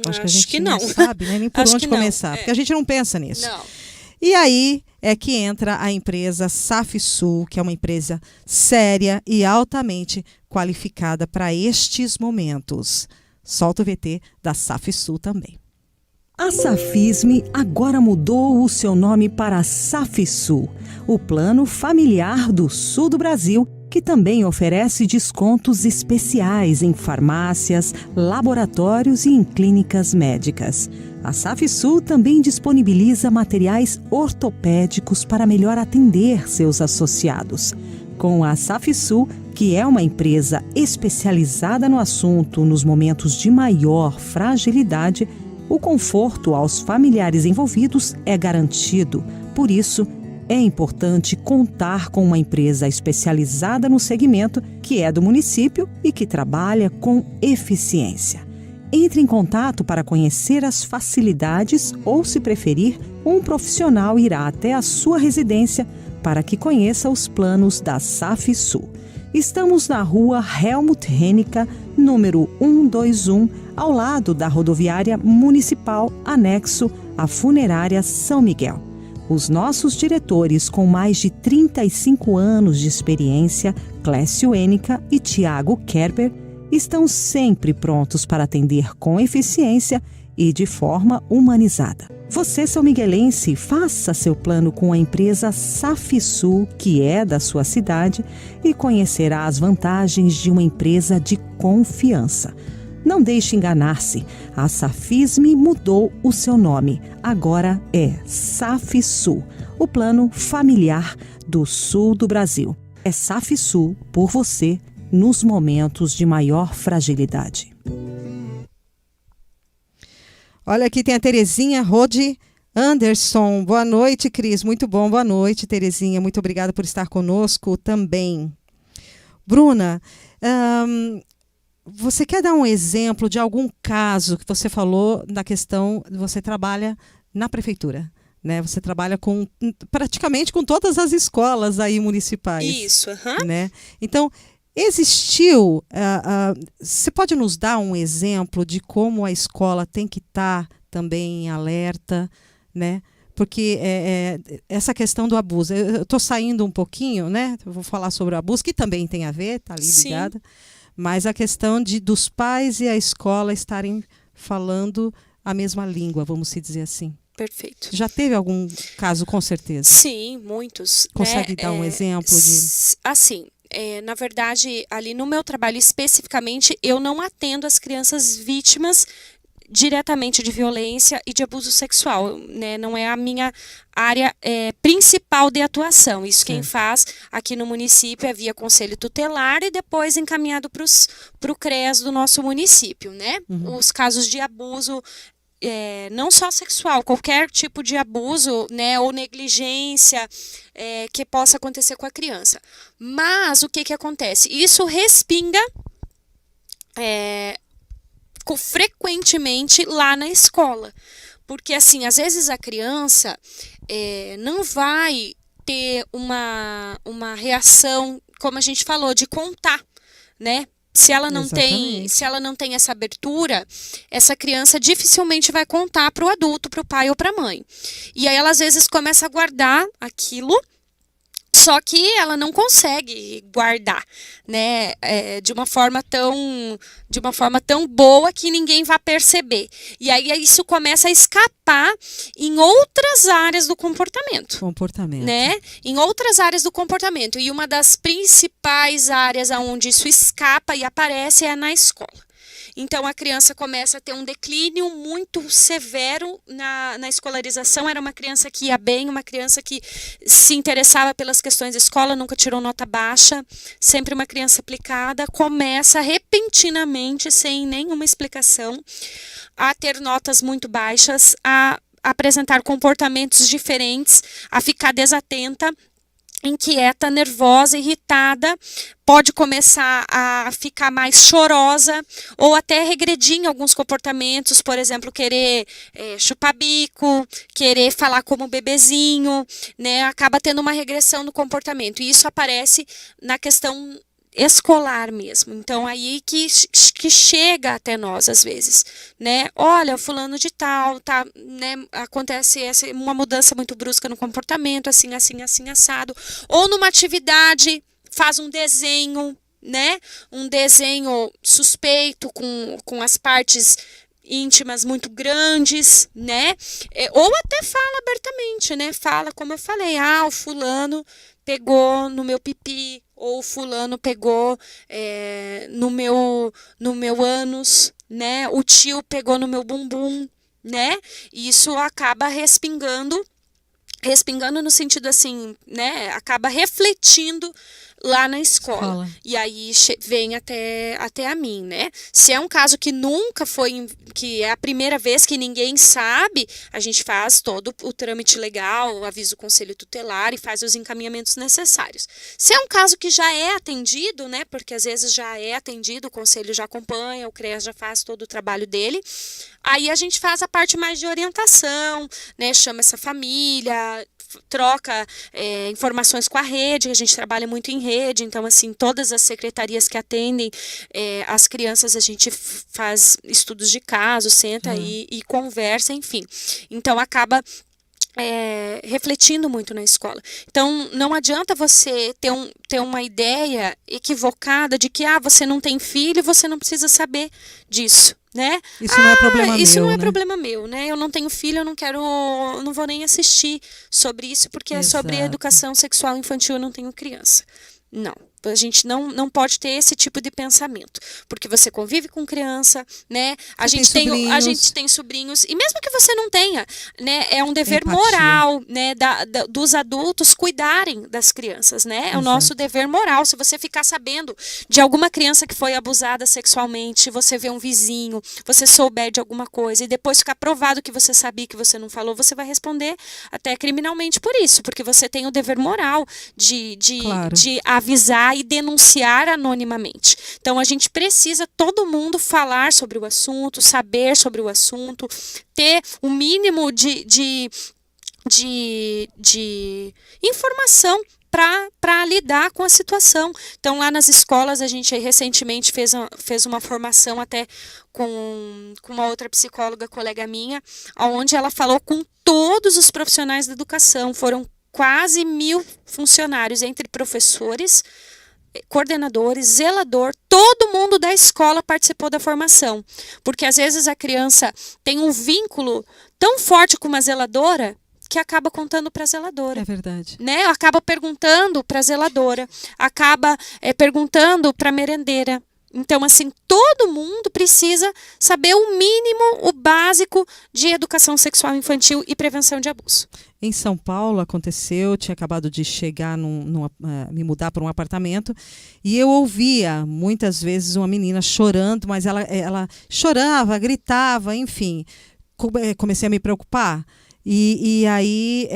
Acho que a gente não
sabe, né? Nem por onde começar, porque a gente não pensa nisso.
Não.
E aí é que entra a empresa Safisul, que é uma empresa séria e altamente qualificada para estes momentos. Solta o VT da Safisul também.
A Safisme agora mudou o seu nome para Safisul, o plano familiar do sul do Brasil, que também oferece descontos especiais em farmácias, laboratórios e em clínicas médicas. A Safisul também disponibiliza materiais ortopédicos para melhor atender seus associados. Com a Safisul, que é uma empresa especializada no assunto nos momentos de maior fragilidade, o conforto aos familiares envolvidos é garantido. Por isso, é importante contar com uma empresa especializada no segmento que é do município e que trabalha com eficiência. Entre em contato para conhecer as facilidades ou, se preferir, um profissional irá até a sua residência para que conheça os planos da Safisul. Estamos na rua Helmut Hennica, número 121, ao lado da rodoviária municipal, anexo à funerária São Miguel. Os nossos diretores, com mais de 35 anos de experiência, Clécio Hennica e Tiago Kerber, estão sempre prontos para atender com eficiência e de forma humanizada. Você, são miguelense, faça seu plano com a empresa Safisul, que é da sua cidade, e conhecerá as vantagens de uma empresa de confiança. Não deixe enganar-se, a Safisme mudou o seu nome. Agora é Safisul, o plano familiar do sul do Brasil. É Safisul por você nos momentos de maior fragilidade.
Olha, aqui tem a Terezinha Rode Anderson. Boa noite, Cris. Muito bom. Boa noite, Terezinha. Muito obrigada por estar conosco também. Bruna, você quer dar um exemplo de algum caso que você falou da questão, você trabalha na prefeitura, né? Você trabalha praticamente com todas as escolas aí municipais.
Isso,
né? Então, existiu, você pode nos dar um exemplo de como a escola tem que estar também em alerta, né? Porque essa questão do abuso, eu estou saindo um pouquinho, né? Eu vou falar sobre o abuso, que também tem a ver, está ali ligada, mas a questão dos pais e a escola estarem falando a mesma língua, vamos dizer assim.
Perfeito.
Já teve algum caso, com certeza?
Sim, muitos.
Consegue dar um exemplo de...
Assim, na verdade, ali no meu trabalho especificamente, eu não atendo as crianças vítimas diretamente de violência e de abuso sexual, né? Não é a minha área principal de atuação. Isso quem faz aqui no município é via conselho tutelar e depois encaminhado para o CREAS do nosso município, né? Os casos de abuso, não só sexual, qualquer tipo de abuso, né, ou negligência que possa acontecer com a criança. Mas o que acontece? Isso respinga frequentemente lá na escola. Porque, assim, às vezes a criança não vai ter uma reação, como a gente falou, de contar, né? Se ela não tem essa abertura, essa criança dificilmente vai contar para o adulto, para o pai ou para a mãe. E aí ela às vezes começa a guardar aquilo, só que ela não consegue guardar, né, de uma forma tão boa que ninguém vai perceber. E aí isso começa a escapar em outras áreas do comportamento. Né? Em outras áreas do comportamento. E uma das principais áreas onde isso escapa e aparece é na escola. Então, a criança começa a ter um declínio muito severo na escolarização. Era uma criança que ia bem, uma criança que se interessava pelas questões da escola, nunca tirou nota baixa, sempre uma criança aplicada, começa repentinamente, sem nenhuma explicação, a ter notas muito baixas, a apresentar comportamentos diferentes, a ficar desatenta, inquieta, nervosa, irritada, pode começar a ficar mais chorosa ou até regredir em alguns comportamentos, por exemplo, querer chupar bico, querer falar como bebezinho, né? Acaba tendo uma regressão no comportamento. E isso aparece na questão escolar mesmo. Então, aí que chega até nós, às vezes, né? Olha, fulano de tal, tá, né? Acontece uma mudança muito brusca no comportamento, assim, assado. Ou numa atividade, faz um desenho, né? Um desenho suspeito com as partes íntimas muito grandes, né? Ou até fala abertamente, né? Fala, como eu falei, o fulano pegou no meu pipi, ou fulano pegou no meu ânus, né? O tio pegou no meu bumbum, né? E isso acaba respingando no sentido assim, né? Acaba refletindo lá na escola. E aí vem até a mim, né? Se é um caso que nunca foi, que é a primeira vez que ninguém sabe, a gente faz todo o trâmite legal, avisa o conselho tutelar e faz os encaminhamentos necessários. Se é um caso que já é atendido, né? Porque às vezes já é atendido, o conselho já acompanha, o CREAS já faz todo o trabalho dele. Aí a gente faz a parte mais de orientação, né? Chama essa família, troca informações com a rede, a gente trabalha muito em rede, então assim, todas as secretarias que atendem as crianças, a gente faz estudos de caso, senta e conversa, enfim. Então acaba refletindo muito na escola. Então, não adianta você ter uma ideia equivocada de que você não tem filho, você não precisa saber disso, né?
Isso não é problema meu,
isso não é
né?
problema meu, né? Eu não tenho filho, não vou nem assistir sobre isso, porque é sobre
Exato.
educação sexual infantil, eu não tenho criança. Não. A gente não pode ter esse tipo de pensamento, porque você convive com criança, né? A gente tem sobrinhos, e mesmo que você não tenha, né? É um dever
Empatia.
moral, né? Dos adultos cuidarem das crianças, né? É o nosso dever moral. Se você ficar sabendo de alguma criança que foi abusada sexualmente, você vê um vizinho, você souber de alguma coisa e depois ficar provado que você sabia que você não falou, você vai responder até criminalmente por isso, porque você tem o dever moral de avisar e denunciar anonimamente. Então, a gente precisa, todo mundo, falar sobre o assunto, saber sobre o assunto, ter o mínimo de informação para lidar com a situação. Então, lá nas escolas, a gente recentemente fez uma formação até com uma outra psicóloga, colega minha, onde ela falou com todos os profissionais da educação. Foram quase 1.000 funcionários, entre professores, coordenadores, zelador, todo mundo da escola participou da formação. Porque às vezes a criança tem um vínculo tão forte com uma zeladora que acaba contando para a zeladora.
É verdade.
Né? Acaba perguntando para a zeladora, acaba perguntando para a merendeira. Então, assim, todo mundo precisa saber o mínimo, o básico de educação sexual infantil e prevenção de abuso.
Em São Paulo aconteceu, eu tinha acabado de chegar, me mudar para um apartamento, e eu ouvia muitas vezes uma menina chorando, mas ela chorava, gritava, enfim. Comecei a me preocupar. E aí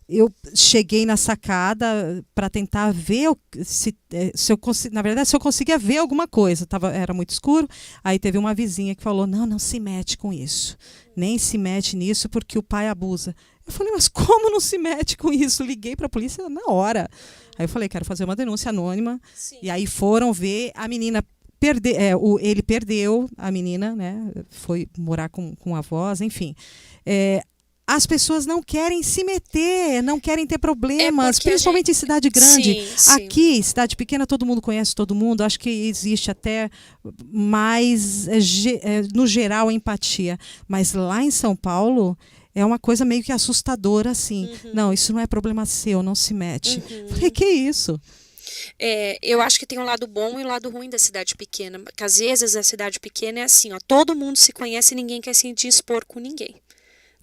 eu cheguei na sacada para tentar ver se eu conseguia ver alguma coisa. Era muito escuro. Aí teve uma vizinha que falou: não se mete com isso. Nem se mete nisso porque o pai abusa. Eu falei: mas como não se mete com isso? Liguei para a polícia na hora. Aí eu falei: quero fazer uma denúncia anônima. Sim. E aí foram ver a menina. Ele perdeu a menina, né? Foi morar com avós, enfim. As pessoas não querem se meter, não querem ter problemas, principalmente em cidade grande.
Sim.
Aqui, cidade pequena, todo mundo conhece todo mundo. Acho que existe até mais, no geral, empatia. Mas lá em São Paulo, é uma coisa meio que assustadora, assim. Uhum. Não, isso não é problema seu, não se mete. Uhum. Falei: que isso?
Eu acho que tem um lado bom e um lado ruim da cidade pequena. Porque às vezes a cidade pequena é assim, todo mundo se conhece e ninguém quer se dispor com ninguém.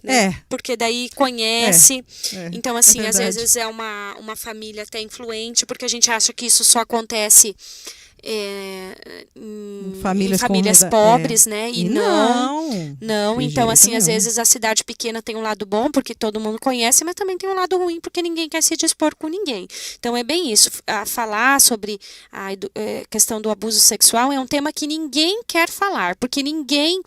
Né? Porque daí conhece. Então, assim, às vezes é uma família até influente, porque a gente acha que isso só acontece em famílias pobres, né? E não. Então, assim, às vezes a cidade pequena tem um lado bom, porque todo mundo conhece, mas também tem um lado ruim, porque ninguém quer se dispor com ninguém. Então, é bem isso. Falar sobre a questão do abuso sexual é um tema que ninguém quer falar, porque ninguém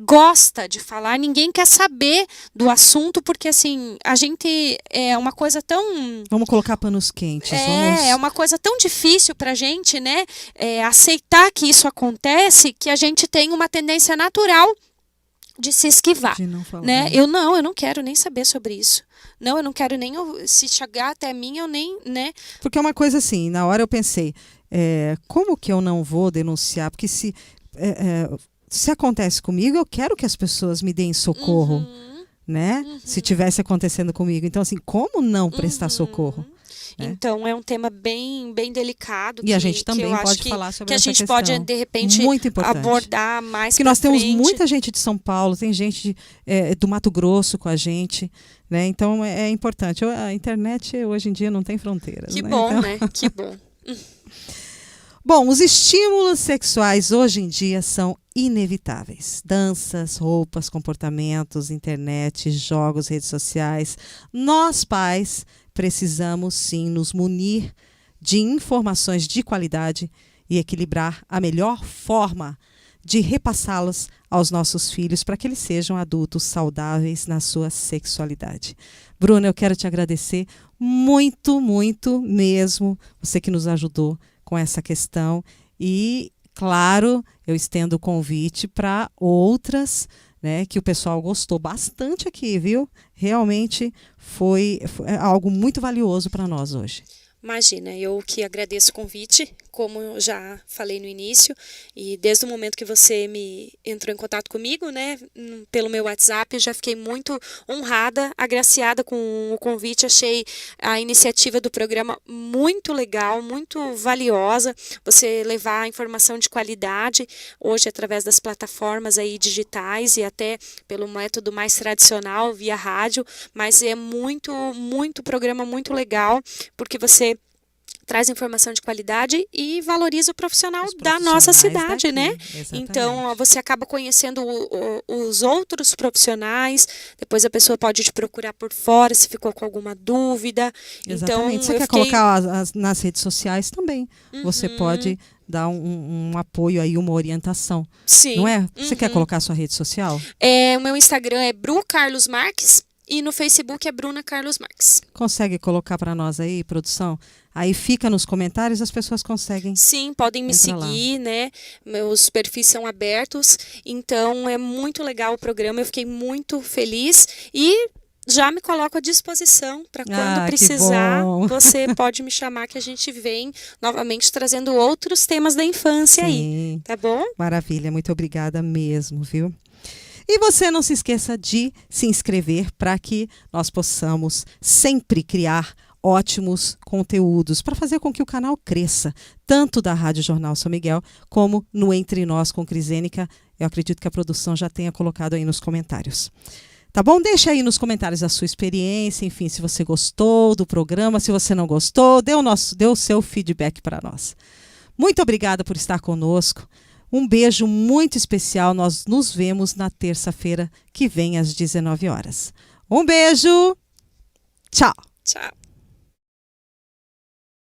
gosta de falar, ninguém quer saber do assunto, porque, assim, a gente é uma coisa tão...
Vamos colocar panos quentes.
É uma coisa tão difícil pra gente, né? Aceitar que isso acontece, que a gente tem uma tendência natural de se esquivar,
de não falar,
né? Eu não quero nem saber sobre isso. Não, eu não quero nem, se chegar até mim, eu nem, né?
Porque é uma coisa assim, na hora eu pensei, como que eu não vou denunciar? Porque se acontece comigo, eu quero que as pessoas me deem socorro, né? Se tivesse acontecendo comigo. Então, assim, como não prestar socorro?
Então, é um tema bem, bem delicado.
E a gente também pode falar sobre essa questão.
Que a gente pode, de repente, abordar mais.
Porque nós temos muita gente de São Paulo, tem gente do Mato Grosso com a gente, né? Então, é importante. A internet, hoje em dia, não tem fronteiras.
Que
né?
bom,
então...
né? Que bom.
Bom, os estímulos sexuais hoje em dia são inevitáveis. Danças, roupas, comportamentos, internet, jogos, redes sociais. Nós, pais, precisamos sim nos munir de informações de qualidade e equilibrar a melhor forma de repassá-las aos nossos filhos para que eles sejam adultos saudáveis na sua sexualidade. Bruna, eu quero te agradecer muito, muito mesmo, você que nos ajudou com essa questão e, claro, eu estendo o convite para outras né, que o pessoal gostou bastante aqui, viu? Realmente foi algo muito valioso para nós hoje.
Imagina, eu que agradeço o convite, como eu já falei no início, e desde o momento que você me entrou em contato comigo, né, pelo meu WhatsApp, eu já fiquei muito honrada, agraciada com o convite, achei a iniciativa do programa muito legal, muito valiosa, você levar informação de qualidade, hoje através das plataformas aí digitais e até pelo método mais tradicional, via rádio, mas é muito programa muito legal, porque você traz informação de qualidade e valoriza o profissional da nossa cidade,
daqui,
né?
exatamente.
Então, você acaba conhecendo os outros profissionais, depois a pessoa pode te procurar por fora se ficou com alguma dúvida.
Exatamente.
Então,
Você quer colocar nas redes sociais também. Você pode dar um apoio aí, uma orientação.
Sim.
Não é? Você quer colocar a sua rede social?
O meu Instagram é Bru Carlos Marques e no Facebook é Bruna Carlos Marques.
Consegue colocar para nós aí, produção? Aí fica nos comentários, as pessoas conseguem.
Sim, podem me seguir, né? Meus perfis são abertos, então é muito legal o programa, eu fiquei muito feliz e já me coloco à disposição para quando precisar, você pode me chamar que a gente vem novamente trazendo outros temas da infância. Sim. Aí, tá bom?
Maravilha, muito obrigada mesmo, viu? E você não se esqueça de se inscrever para que nós possamos sempre criar ótimos conteúdos para fazer com que o canal cresça, tanto da Rádio Jornal São Miguel, como no Entre Nós com Crisênica. Eu acredito que a produção já tenha colocado aí nos comentários. Tá bom? Deixa aí nos comentários a sua experiência, enfim, se você gostou do programa, se você não gostou, dê o seu feedback para nós. Muito obrigada por estar conosco. Um beijo muito especial. Nós nos vemos na terça-feira que vem às 19 horas. Um beijo. Tchau.
Tchau.